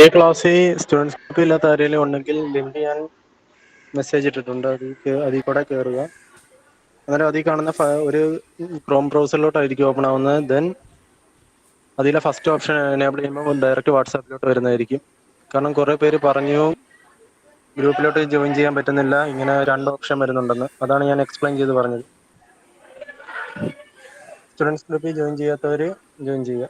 ഈ ക്ലാസ്സിൽ students group ഇല്ലാത്ത ആരെങ്കിലും ഉണ്ടെങ്കിൽ ലിങ്ക് ഞാൻ മെസ്സേജ് ഇട്ടിട്ടുണ്ട്, അതിൽ കൂടെ കയറുക. അന്നേരം അതിൽ കാണുന്ന ഒരു ക്രോം ബ്രൗസറിലോട്ടായിരിക്കും ഓപ്പൺ ആവുന്നത്. ദെൻ അതിലെ ഫസ്റ്റ് ഓപ്ഷൻ എനേബിൾ ചെയ്യുമ്പോൾ ഡയറക്റ്റ് വാട്സാപ്പിലോട്ട് വരുന്നതായിരിക്കും. കാരണം കുറേ പേര് പറഞ്ഞു ഗ്രൂപ്പിലോട്ട് ജോയിൻ ചെയ്യാൻ പറ്റുന്നില്ല, ഇങ്ങനെ 2 ഓപ്ഷൻ വരുന്നുണ്ടെന്ന്. അതാണ് ഞാൻ എക്സ്പ്ലെയിൻ ചെയ്ത് പറഞ്ഞത്. സ്റ്റുഡൻസ് ഗ്രൂപ്പിൽ ജോയിൻ ചെയ്യാത്തവർ ജോയിൻ ചെയ്യുക.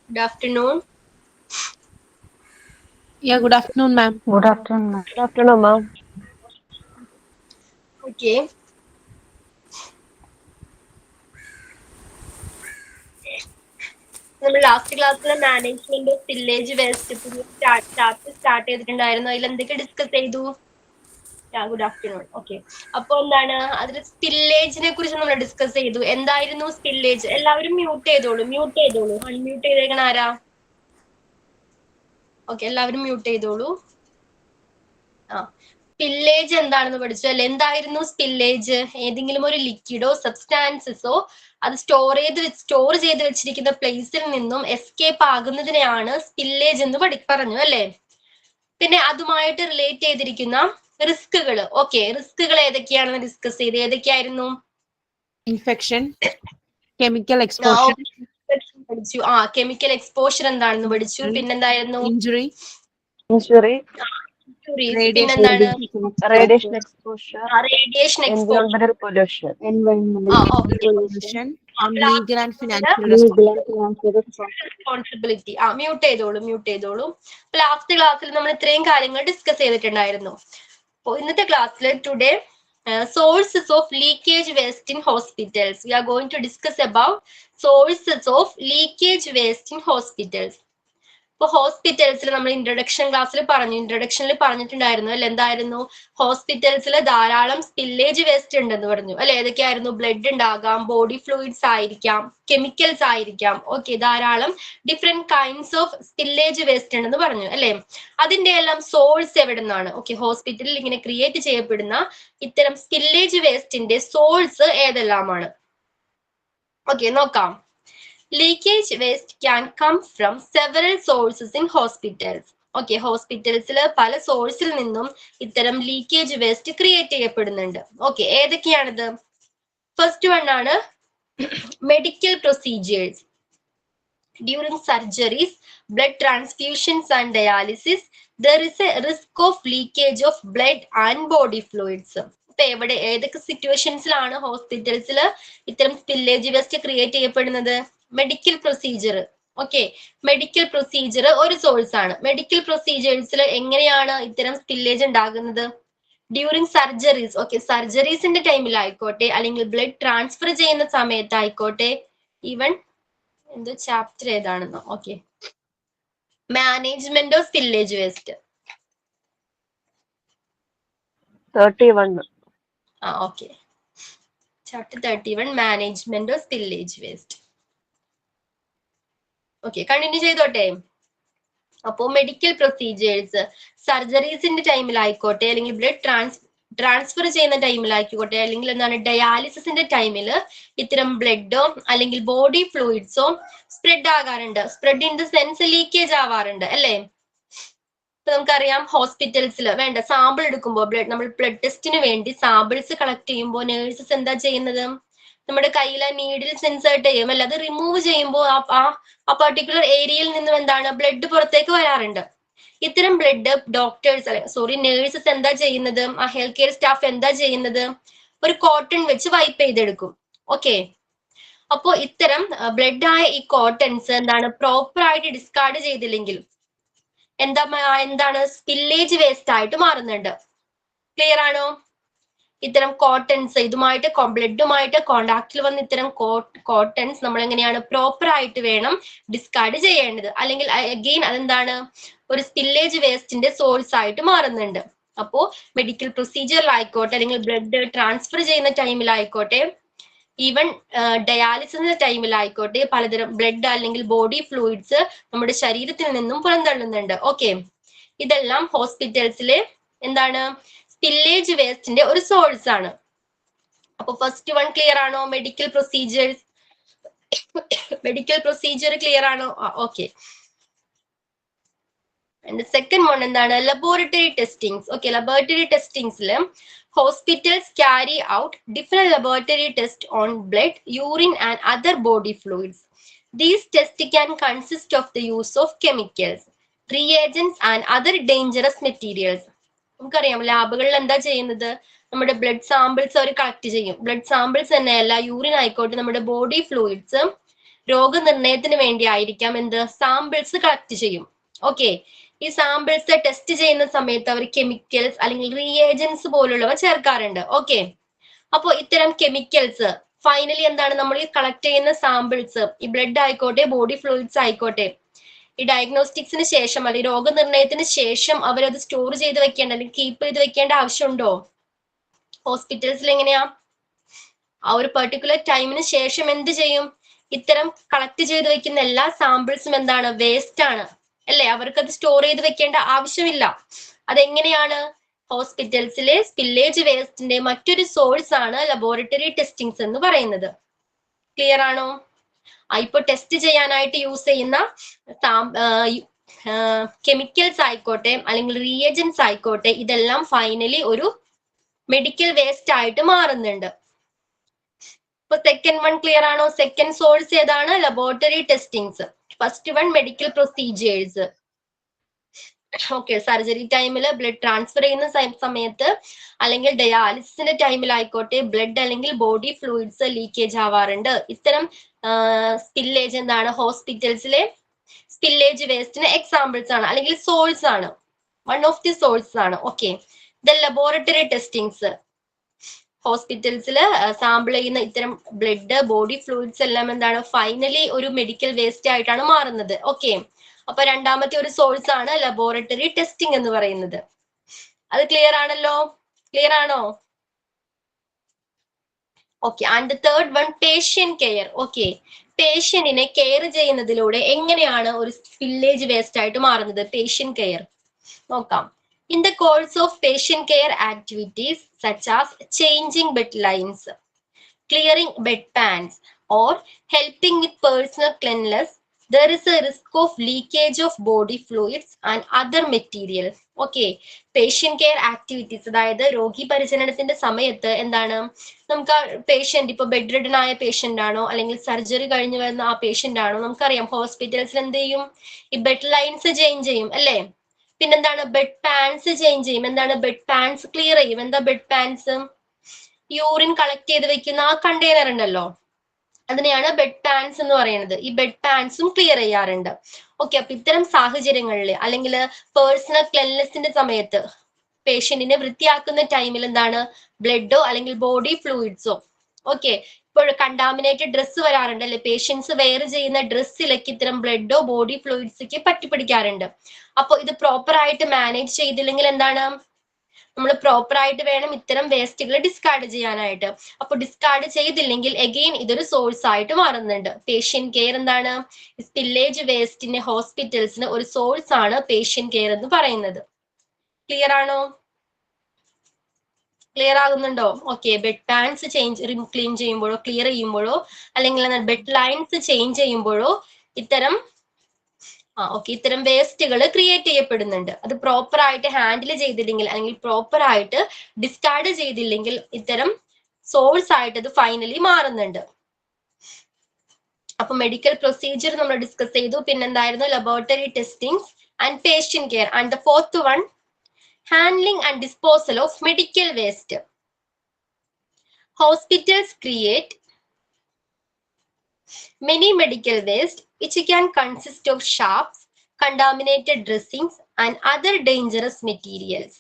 Good afternoon. Yeah, good afternoon, ma'am. Good afternoon, ma'am. Good afternoon, ma'am. Okay. നമ്മൾ ലാസ്റ്റ് ക്ലാസ്സിലെ management of village waste start ചെയ്തിട്ടുണ്ടായിരുന്നു. അതിൽ എന്തൊക്കെ ഡിസ്കസ് ചെയ്തു? Good afternoon. ഓക്കെ, അപ്പൊ എന്താണ് അതിൽ സ്പില്ലേജിനെ കുറിച്ച് നമ്മൾ ഡിസ്കസ് ചെയ്തു. എന്തായിരുന്നു സ്പില്ലേജ്? എല്ലാവരും മ്യൂട്ട് ചെയ്തോളൂ. അൺമ്യൂട്ട് ചെയ്തേക്കണ ആരാ? ഓക്കെ, എല്ലാവരും മ്യൂട്ട് ചെയ്തോളൂ. സ്പില്ലേജ് എന്താണെന്ന് പഠിച്ചു അല്ലെ? എന്തായിരുന്നു സ്പില്ലേജ്? ഏതെങ്കിലും ഒരു ലിക്വിഡോ സബ്സ്റ്റാൻസസോ അത് സ്റ്റോർ ചെയ്ത് വെച്ചിരിക്കുന്ന പ്ലേസിൽ നിന്നും എസ്കേപ്പ് ആകുന്നതിനെയാണ് സ്പില്ലേജ് എന്ന് പറഞ്ഞു അല്ലെ? പിന്നെ അതുമായിട്ട് റിലേറ്റ് ചെയ്തിരിക്കുന്ന റിസ്കുകൾ. ഓക്കെ, റിസ്കുകൾ ഏതൊക്കെയാണെന്ന് ഡിസ്കസ് ചെയ്ത്. ഏതൊക്കെയായിരുന്നു? ഇൻഫെക്ഷൻ, കെമിക്കൽ എക്സ്പോഷർ പഠിച്ചു. കെമിക്കൽ എക്സ്പോഷർ എന്താണെന്ന് പഠിച്ചു. പിന്നെന്തായിരുന്നു? ഇഞ്ചുറി, പിന്നെന്താണ്? Radiation exposure, radiation exposure, environmental pollution, and legal and financial responsibility. Mute ചെയ്തോളൂ. ലാസ്റ്റ് ക്ലാസ്സിൽ നമ്മൾ ഇത്രയും കാര്യങ്ങൾ ഡിസ്കസ് ചെയ്തിട്ടുണ്ടായിരുന്നു. അപ്പോൾ ഇന്നത്തെ ക്ലാസ്സിൽ today sources of leakage waste in hospitals. We are going to discuss about sources of leakage waste in hospitals. ഇപ്പൊ ഹോസ്പിറ്റൽസിൽ നമ്മൾ ഇൻട്രൊഡക്ഷനിൽ പറഞ്ഞിട്ടുണ്ടായിരുന്നു അല്ലെ? എന്തായിരുന്നു? ഹോസ്പിറ്റൽസിൽ ധാരാളം സ്പില്ലേജ് വേസ്റ്റ് ഉണ്ടെന്ന് പറഞ്ഞു അല്ലെ? ഏതൊക്കെയായിരുന്നു? ബ്ലഡ് ഉണ്ടാകാം, ബോഡി ഫ്ലൂയിഡ്സ് ആയിരിക്കാം, കെമിക്കൽസ് ആയിരിക്കാം. ഓക്കെ, ധാരാളം different kinds of spillage waste ഉണ്ടെന്ന് പറഞ്ഞു അല്ലെ? അതിന്റെ എല്ലാം സോഴ്സ് എവിടെ നിന്നാണ്? ഓക്കെ, ഹോസ്പിറ്റലിൽ ഇങ്ങനെ ക്രിയേറ്റ് ചെയ്യപ്പെടുന്ന ഇത്തരം സ്പില്ലേജ് വേസ്റ്റിന്റെ സോഴ്സ് ഏതെല്ലാമാണ്? ഓക്കെ, നോക്കാം. Leakage waste can come from several sources in hospitals. Okay, ഹോസ്പിറ്റൽസിൽ പല സോഴ്സിൽ നിന്നും ഇത്തരം ലീക്കേജ് വേസ്റ്റ് ക്രിയേറ്റ് ചെയ്യപ്പെടുന്നുണ്ട്. ഓക്കെ, ഏതൊക്കെയാണിത്? ഫസ്റ്റ് വൺ ആണ് medical procedures. During surgeries, blood transfusions and dialysis, there is a risk of leakage of blood and body fluids. ഇപ്പൊ ഏതൊക്കെ സിറ്റുവേഷൻസിലാണ് ഹോസ്പിറ്റൽസിൽ ഇത്തരം സ്പില്ലേജ് വേസ്റ്റ് ക്രിയേറ്റ് ചെയ്യപ്പെടുന്നത്? Medical procedure. Okay, medical procedure ഒരു സോഴ്സ് ആണ്. മെഡിക്കൽ പ്രൊസീജിയേഴ്സിൽ എങ്ങനെയാണ് ഇത്തരം സ്പില്ലേജ് ഉണ്ടാകുന്നത്? During surgeries. ഓക്കെ, സർജറീസിന്റെ ടൈമിലായിക്കോട്ടെ, അല്ലെങ്കിൽ ബ്ലഡ് ട്രാൻസ്ഫർ ചെയ്യുന്ന സമയത്തായിക്കോട്ടെ, ഈവൻ എന്തോ ചാപ്റ്റർ ഏതാണെന്നോ. Okay, management of spillage waste 31. Okay, chapter 31 management of spillage waste. Okay, continue ചെയ്തോട്ടെ. അപ്പോ മെഡിക്കൽ പ്രൊസീജിയേഴ്സ് സർജറീസിന്റെ ടൈമിലായിക്കോട്ടെ, അല്ലെങ്കിൽ ബ്ലഡ് ട്രാൻസ്ഫർ ചെയ്യുന്ന ടൈമിലായിക്കോട്ടെ, അല്ലെങ്കിൽ എന്താണ് ഡയാലിസിസിന്റെ ടൈമിൽ ഇത്തരം ബ്ലഡോ അല്ലെങ്കിൽ ബോഡി ഫ്ലൂയിഡ്സോ സ്പ്രെഡ് ആകാറുണ്ട്. Spread in the sense leakage ആവാറുണ്ട് അല്ലേ? ഇപ്പൊ നമുക്കറിയാം ഹോസ്പിറ്റൽസിൽ വേണ്ട സാമ്പിൾ എടുക്കുമ്പോൾ നമ്മൾ ബ്ലഡ് ടെസ്റ്റിന് വേണ്ടി സാമ്പിൾസ് കളക്ട് ചെയ്യുമ്പോൾ നേഴ്സസ് എന്താ ചെയ്യുന്നത്? നമ്മുടെ കയ്യിലെ നീഡിൽ ഇൻസേർട്ട് ചെയ്യും അല്ലെ? അത് റിമൂവ് ചെയ്യുമ്പോൾ ആ പർട്ടിക്കുലർ ഏരിയയിൽ നിന്നും എന്താണ് ബ്ലഡ് പുറത്തേക്ക് വരാറുണ്ട്. ഇത്തരം ബ്ലഡ് നേഴ്സസ് എന്താ ചെയ്യുന്നത്? ആ ഹെൽത്ത് കെയർ സ്റ്റാഫ് എന്താ ചെയ്യുന്നത്? ഒരു കോട്ടൺ വെച്ച് വൈപ്പ് ചെയ്തെടുക്കും. ഓക്കെ, അപ്പോ ഇത്തരം ബ്ലഡ് ആയ ഈ കോട്ടൺസ് എന്താണ് പ്രോപ്പർ ആയിട്ട് ഡിസ്കാർഡ് ചെയ്തില്ലെങ്കിൽ എന്താണ് സ്പില്ലേജ് വേസ്റ്റ് ആയിട്ട് മാറുന്നുണ്ട്. ക്ലിയർ ആണോ? ഇത്തരം കോട്ടൺസ് ബ്ലഡുമായിട്ട് കോണ്ടാക്റ്റിൽ വന്ന് ഇത്തരം കോട്ടൺസ് നമ്മൾ എങ്ങനെയാണ് പ്രോപ്പർ ആയിട്ട് വേണം ഡിസ്കാർഡ് ചെയ്യേണ്ടത്. അല്ലെങ്കിൽ അഗെയിൻ അതെന്താണ് ഒരു സ്പില്ലേജ് വേസ്റ്റിന്റെ സോഴ്സ് ആയിട്ട് മാറുന്നുണ്ട്. അപ്പോ മെഡിക്കൽ പ്രൊസീജിയറിലായിക്കോട്ടെ, അല്ലെങ്കിൽ ബ്ലഡ് ട്രാൻസ്ഫർ ചെയ്യുന്ന ടൈമിലായിക്കോട്ടെ, ഈവൻ ഡയാലിസിസിന്റെ ടൈമിലായിക്കോട്ടെ, പലതരം ബ്ലഡ് അല്ലെങ്കിൽ ബോഡി ഫ്ലൂയിഡ്സ് നമ്മുടെ ശരീരത്തിൽ നിന്നും പുറന്തള്ളുന്നുണ്ട്. ഓക്കെ, ഇതെല്ലാം ഹോസ്പിറ്റൽസിലെ എന്താണ് സ്പില്ലേജ് വേസ്റ്റിന്റെ ഒരു സോഴ്സ് ആണ്. അപ്പൊ ഫസ്റ്റ് വൺ ക്ലിയർ ആണോ? Medical procedures, medical procedure clear ആണോ? ഓക്കെ. ആൻഡ് സെക്കൻഡ് വൺ എന്താണ്? Laboratory testings. ഓക്കെ, ലബോറട്ടറി ടെസ്റ്റിംഗ്സിൽ hospitals carry out different laboratory tests on blood, urine and other body fluids. These tests can consist of the use of chemicals, reagents and other dangerous materials. നമുക്കറിയാം ലാബുകളിൽ എന്താ ചെയ്യുന്നത്? നമ്മുടെ blood samples അവർ collect ചെയ്യും. Blood samples തന്നെയല്ല, urine ആയിക്കോട്ടെ, നമ്മുടെ body fluids രോഗനിർണയത്തിന് വേണ്ടി ആയിരിക്കാം എന്ത് സാമ്പിൾസ് കളക്ട് ചെയ്യും. ഓക്കെ, ഈ സാമ്പിൾസ് ടെസ്റ്റ് ചെയ്യുന്ന സമയത്ത് അവർ കെമിക്കൽസ് അല്ലെങ്കിൽ റിയേജൻസ് പോലുള്ളവ ചേർക്കാറുണ്ട്. ഓക്കെ, അപ്പൊ ഇത്തരം കെമിക്കൽസ് ഫൈനലി എന്താണ്? നമ്മൾ ഈ കളക്ട് ചെയ്യുന്ന സാമ്പിൾസ്, ഈ ബ്ലഡ് ആയിക്കോട്ടെ ബോഡി ഫ്ലൂയിഡ്സ് ആയിക്കോട്ടെ, ഈ ഡയഗ്നോസ്റ്റിക്സിന് ശേഷം അല്ലെങ്കിൽ രോഗനിർണയത്തിന് ശേഷം അവരത് സ്റ്റോർ ചെയ്ത് വെക്കേണ്ട അല്ലെങ്കിൽ കീപ്പ് ചെയ്ത് വെക്കേണ്ട ആവശ്യമുണ്ടോ? ഹോസ്പിറ്റൽസിൽ എങ്ങനെയാ? ആ ഒരു പെർട്ടിക്കുലർ ടൈമിന് ശേഷം എന്ത് ചെയ്യും? ഇത്തരം കളക്ട് ചെയ്ത് വെക്കുന്ന എല്ലാ സാമ്പിൾസും എന്താണ്? വേസ്റ്റ് ആണ് അല്ലെ? അവർക്ക് അത് സ്റ്റോർ ചെയ്ത് വെക്കേണ്ട ആവശ്യമില്ല. അതെങ്ങനെയാണ്? ഹോസ്പിറ്റൽസിലെ സ്പില്ലേജ് വേസ്റ്റിന്റെ മറ്റൊരു സോഴ്സ് ആണ് ലബോറട്ടറി ടെസ്റ്റിംഗ്സ് എന്ന് പറയുന്നത്. ക്ലിയർ ആണോ? ഇപ്പൊ ടെസ്റ്റ് ചെയ്യാനായിട്ട് യൂസ് ചെയ്യുന്ന കെമിക്കൽസ് ആയിക്കോട്ടെ അല്ലെങ്കിൽ റിയേജൻസ് ആയിക്കോട്ടെ, ഇതെല്ലാം ഫൈനലി ഒരു മെഡിക്കൽ വേസ്റ്റ് ആയിട്ട് മാറുന്നുണ്ട്. ഇപ്പൊ സെക്കൻഡ് വൺ ക്ലിയർ ആണോ? സെക്കൻഡ് സോഴ്സ് ഏതാണ്? Laboratory testings. First one medical procedures. Okay, surgery ടൈമിൽ ബ്ലഡ് ട്രാൻസ്ഫർ ചെയ്യുന്ന സമയത്ത് അല്ലെങ്കിൽ ഡയാലിസിന്റെ ടൈമിലായിക്കോട്ടെ ബ്ലഡ് അല്ലെങ്കിൽ ബോഡി ഫ്ലൂയിഡ്സ് ലീക്കേജ് ആവാറുണ്ട്. ഇത്തരം സ്പില്ലേജ് എന്താണ്? ഹോസ്പിറ്റൽസിലെ സ്പില്ലേജ് വേസ്റ്റിന് എക്സാമ്പിൾസ് ആണ് അല്ലെങ്കിൽ സോഴ്സ് ആണ്, വൺ ഓഫ് ദി സോഴ്സ് ആണ്. ഓക്കെ, ദ ലബോറട്ടറി ടെസ്റ്റിംഗ്സ് ഹോസ്പിറ്റൽസിൽ സാമ്പിൾ ചെയ്യുന്ന ഇത്തരം ബ്ലഡ് ബോഡി ഫ്ലൂയിഡ്സ് എല്ലാം എന്താണ്? ഫൈനലി ഒരു മെഡിക്കൽ വേസ്റ്റ് ആയിട്ടാണ് മാറുന്നത്. ഓക്കെ, അപ്പൊ രണ്ടാമത്തെ ഒരു സോഴ്സ് ആണ് ലബോറട്ടറി ടെസ്റ്റിംഗ് എന്ന് പറയുന്നത്. അത് ക്ലിയർ ആണല്ലോ? ക്ലിയർ ആണോ? Okay, and third one patient care. Okay, പേഷ്യന്റിനെ കെയർ ചെയ്യുന്നതിലൂടെ എങ്ങനെയാണ് ഒരു സ്പില്ലേജ് വേസ്റ്റ് ആയിട്ട് മാറുന്നത്? പേഷ്യന്റ് കെയർ നോക്കാം. In the course of patient care activities such as changing bed lines, clearing bed pans, or helping with personal cleanliness, there is a risk of leakage of body fluids and other materials. Okay, patient care activities, അതായത് രോഗി പരിചരണത്തിന്റെ സമയത്ത് എന്താണ്? നമുക്ക് ആ patient ഇപ്പൊ bed ridden ആയ patient ആണോ അല്ലെങ്കിൽ സർജറി കഴിഞ്ഞു വരുന്ന ആ പേഷ്യന്റ് ആണോ? നമുക്കറിയാം ഹോസ്പിറ്റൽസിൽ എന്ത് ചെയ്യും? ഈ ബെഡ് ലൈൻസ് ചേഞ്ച് ചെയ്യും അല്ലേ? പിന്നെന്താണ്? ബെഡ് പാൻസ് ചേഞ്ച് ചെയ്യും. എന്താണ്? ബെഡ് പാൻസ് ക്ലിയർ ചെയ്യും. എന്താ ബെഡ് പാൻസ്? യൂറിൻ കളക്ട് ചെയ്ത് വെക്കുന്ന ആ കണ്ടെയ്നർ ഉണ്ടല്ലോ, അതിനെയാണ് ബെഡ് പാൻസ് എന്ന് പറയുന്നത്. ഈ ബെഡ് പാൻസും ക്ലിയർ ചെയ്യാറുണ്ട്. ഓക്കെ, അപ്പൊ ഇത്തരം സാഹചര്യങ്ങളിൽ അല്ലെങ്കിൽ പേഴ്സണൽ ക്ലെൻലിനെസിന്റെ സമയത്ത് പേഷ്യന്റിനെ വൃത്തിയാക്കുന്ന ടൈമിൽ എന്താണ്? ബ്ലഡോ അല്ലെങ്കിൽ ബോഡി ഫ്ലൂയിഡ്സോ. ഓക്കെ, ഇപ്പോൾ കണ്ടാമിനേറ്റഡ് ഡ്രസ്സ് വരാറുണ്ട് അല്ലെ? പേഷ്യൻസ് വെയർ ചെയ്യുന്ന ഡ്രസ്സിലേക്ക് ഇത്തരം ബ്ലഡോ ബോഡി ഫ്ലൂയിഡ്സൊക്കെ പറ്റിപ്പിടിക്കാറുണ്ട്. അപ്പൊ ഇത് പ്രോപ്പർ ആയിട്ട് മാനേജ് ചെയ്തില്ലെങ്കിൽ എന്താണ്? നമ്മൾ പ്രോപ്പർ ആയിട്ട് വേണം ഇത്തരം വേസ്റ്റുകൾ ഡിസ്കാർഡ് ചെയ്യാനായിട്ട്. അപ്പൊ ഡിസ്കാർഡ് ചെയ്തില്ലെങ്കിൽ അഗെയിൻ ഇതൊരു സോഴ്സ് ആയിട്ട് മാറുന്നുണ്ട്. പേഷ്യന്റ് കെയർ എന്താണ്? സ്പില്ലേജ് വേസ്റ്റിന്റെ ഹോസ്പിറ്റൽസിന് ഒരു സോഴ്സ് ആണ് പേഷ്യന്റ് കെയർ എന്ന് പറയുന്നത്. ക്ലിയർ ആണോ? ക്ലിയർ ആകുന്നുണ്ടോ? ഓക്കെ, ബെഡ് പാൻസ് ക്ലീൻ ചെയ്യുമ്പോഴോ ക്ലിയർ ചെയ്യുമ്പോഴോ അല്ലെങ്കിൽ ബെഡ് ലൈൻസ് ചേഞ്ച് ചെയ്യുമ്പോഴോ ഇത്തരം ഇത്തരം വേസ്റ്റുകൾ ക്രിയേറ്റ് ചെയ്യപ്പെടുന്നുണ്ട്. അത് പ്രോപ്പർ ആയിട്ട് ഹാൻഡിൽ ചെയ്തില്ലെങ്കിൽ അല്ലെങ്കിൽ പ്രോപ്പർ ആയിട്ട് ഡിസ്കാർഡ് ചെയ്തില്ലെങ്കിൽ ഇത്തരം സോഴ്സ് ആയിട്ട് അത് ഫൈനലി മാറുന്നുണ്ട്. അപ്പൊ മെഡിക്കൽ പ്രൊസീജിയർ നമ്മൾ ഡിസ്കസ് ചെയ്തു. പിന്നെന്തായിരുന്നു? Laboratory testings and patient care. And the fourth one, handling and disposal of medical waste. Hospitals create many medical waste which can consist of sharps, contaminated dressings and other dangerous materials.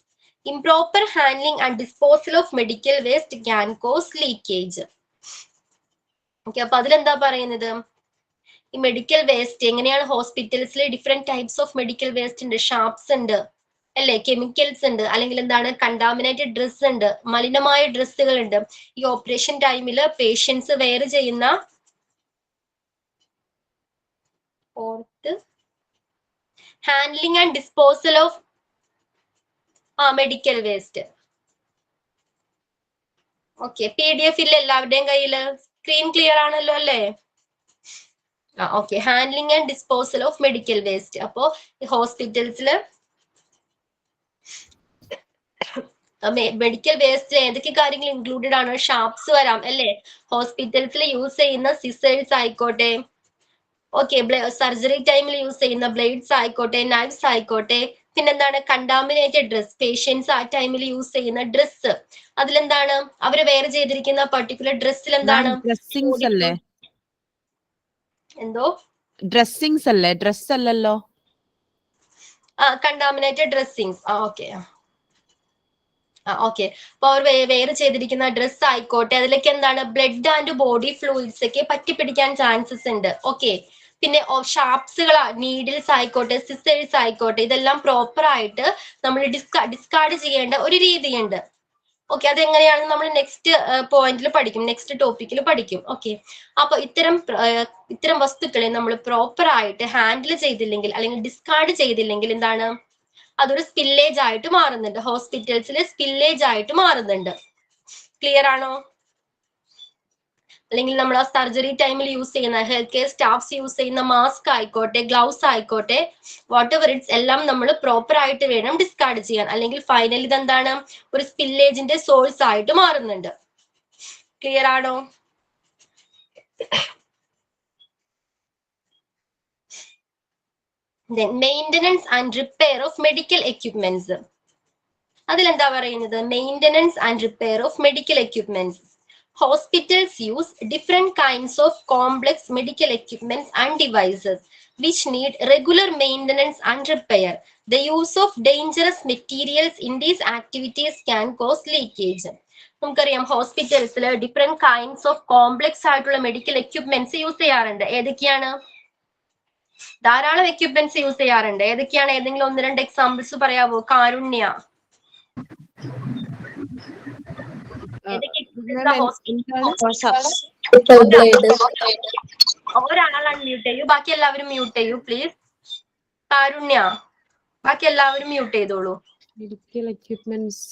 Improper handling and disposal of medical waste can cause leakage. Okay, അപ്പൊ അതിലെന്താ പറയുന്നത്? ഈ medical waste എങ്ങനെയാണ് ഹോസ്പിറ്റൽസിലെ different types of medical waste ഉണ്ട്. Sharps ഉണ്ട് അല്ലെ? Chemicals ഉണ്ട്, അല്ലെങ്കിൽ എന്താണ്? കണ്ടാമിനേറ്റഡ് ഡ്രസ് ഉണ്ട്, മലിനമായ ഡ്രസ്സുകൾ ഉണ്ട്. ഈ ഓപ്പറേഷൻ ടൈമിൽ പേഷ്യൻസ് വെയർ ചെയ്യുന്ന handling and disposal of medical waste. Okay, PDF ഇല്ല എല്ലാവരുടെയും കയ്യില്? സ്ക്രീൻ ക്ലിയർ ആണല്ലോ അല്ലേ? Okay. Handling and disposal of medical waste. അപ്പോ ഹോസ്പിറ്റൽസില് മെഡിക്കൽ വേസ്റ്റ് ഏതൊക്കെ കാര്യങ്ങൾ ഇൻക്ലൂഡഡ് ആണ്? ഷാർപ്സ് വരാം അല്ലേ? ഹോസ്പിറ്റൽസിൽ യൂസ് ചെയ്യുന്ന സിസേഴ്സ് ആയിക്കോട്ടെ, ഓക്കെ, സർജറി ടൈമിൽ യൂസ് ചെയ്യുന്ന ബ്ലേഡ്സ് ആയിക്കോട്ടെ, നൈഫ്സ് ആയിക്കോട്ടെ, പിന്നെന്താണ് കണ്ടാമിനേറ്റഡ് ഡ്രസ്, പേഷ്യൻസ് ആ ടൈമിൽ യൂസ് ചെയ്യുന്ന ഡ്രസ്സ്, അതിലെന്താണ് അവര് വെയർ ചെയ്തിരിക്കുന്ന പർട്ടിക്കുലർ ഡ്രസ്സിൽ എന്താണ്? ഡ്രസ്സിങ്സ് അല്ലേ? എന്തോ ഡ്രസ്സിങ്സ് അല്ലേ? ഡ്രസ് അല്ലല്ലോ. Contaminated dressings. Okay okay. അപ്പൊ അവർ വെയർ ചെയ്തിരിക്കുന്ന ഡ്രസ് ആയിക്കോട്ടെ, അതിലേക്ക് എന്താണ് ബ്ലഡ് ആൻഡ് ബോഡി ഫ്ലൂയിഡ്സ് ഒക്കെ പറ്റിപ്പിടിക്കാൻ ചാൻസസ് ഉണ്ട്. ഓക്കെ. പിന്നെ ഷാർപ്സുകൾ, നീഡിൽസ് ആയിക്കോട്ടെ, സിസേഴ്സ് ആയിക്കോട്ടെ, ഇതെല്ലാം പ്രോപ്പർ ആയിട്ട് നമ്മൾ ഡിസ്കാർഡ് ചെയ്യേണ്ട ഒരു രീതിയുണ്ട്. ഓക്കെ, അതെങ്ങനെയാണെന്ന് നമ്മൾ നെക്സ്റ്റ് പോയിന്റിൽ പഠിക്കും, നെക്സ്റ്റ് ടോപ്പിക്കിൽ പഠിക്കും. ഓക്കെ. അപ്പൊ ഇത്തരം വസ്തുക്കളെ നമ്മൾ പ്രോപ്പർ ആയിട്ട് ഹാൻഡിൽ ചെയ്തില്ലെങ്കിൽ അല്ലെങ്കിൽ ഡിസ്കാർഡ് ചെയ്തില്ലെങ്കിൽ എന്താണ്, അതൊരു സ്പില്ലേജ് ആയിട്ട് മാറുന്നുണ്ട്. ഹോസ്പിറ്റൽസിൽ സ്പില്ലേജ് ആയിട്ട് മാറുന്നുണ്ട്. ക്ലിയർ ആണോ? അല്ലെങ്കിൽ നമ്മൾ ആ സർജറി ടൈമിൽ യൂസ് ചെയ്യുന്ന ഹെൽത്ത് കെയർ സ്റ്റാഫ്സ് യൂസ് ചെയ്യുന്ന മാസ്ക് ആയിക്കോട്ടെ, ഗ്ലൗസ് ആയിക്കോട്ടെ, വാട്ട് എവർ ഇറ്റ്സ്, എല്ലാം നമ്മൾ പ്രോപ്പർ ആയിട്ട് വേണം ഡിസ്കാർഡ് ചെയ്യാൻ. അല്ലെങ്കിൽ ഫൈനലി ഇതെന്താണ്, ഒരു സ്പില്ലേജിന്റെ സോഴ്സ് ആയിട്ട് മാറുന്നുണ്ട്. ക്ലിയർ ആണോ? Maintenance and repair of medical equipments. അതിലെന്താ പറയുന്നത്? Maintenance and repair of medical equipments. Hospitals use different kinds of complex medical equipments and devices which need regular maintenance and repair. The use of dangerous materials in these activities can cause leakage. നമുക്കറിയാം ഹോസ്പിറ്റൽസിൽ different kinds of complex ആയിട്ടുള്ള medical equipments use ചെയ്യാറുണ്ട്. ഏതൊക്കെയാണ്? ധാരാളം equipments use ചെയ്യാറുണ്ട്. ഏതൊക്കെയാണ്? ഏതെങ്കിലും ഒന്ന് രണ്ട് എക്സാമ്പിൾസ് പറയാവോ? കാരുണ്യ, ഒരാൾ അൺമ്യൂട്ട് ചെയ്യൂ, ബാക്കി എല്ലാവരും മ്യൂട്ട് ചെയ്യൂ പ്ലീസ്. കാരുണ്യ, ബാക്കി എല്ലാവരും മ്യൂട്ട് ചെയ്തോളൂ. മെഡിക്കൽ എക്യുപ്മെന്റ്സ്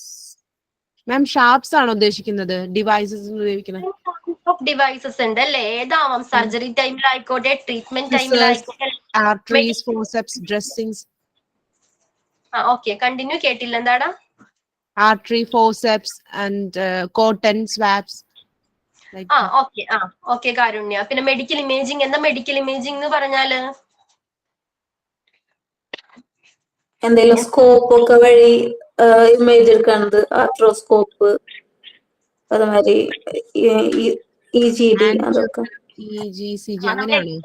മാം, ഷാർപ്സ് ആണോ ഉദ്ദേശിക്കുന്നത്? ഡിവൈസസ് ഉപയോഗിക്കുന്നത് ഡിവൈസസ് ഉണ്ട് അല്ലേ? ഏതാവാം, സർജറി ടൈമിലായിക്കോട്ടെ, ട്രീറ്റ്മെന്റ് ടൈമിലായിക്കോട്ടെ. Arteries, forceps, dressings. Okay, continue. കേട്ടില്ല, എന്താടാ? Artery, forceps and cotton swabs. Okay Karunya. പിന്നെ മെഡിക്കൽ ഇമേജിംഗ്. എന്താ മെഡിക്കൽ ഇമേജിംഗ് എന്ന് പറഞ്ഞാല്? എന്തെങ്കിലും സ്കോപ്പ് ഒക്കെ വഴി ഇമേജ് എടുക്കുന്നത്, ആർട്രോസ്കോപ്പ്, അതുമാതിരി EGD, അതൊക്കെ. EGCG അങ്ങനെയാണോ?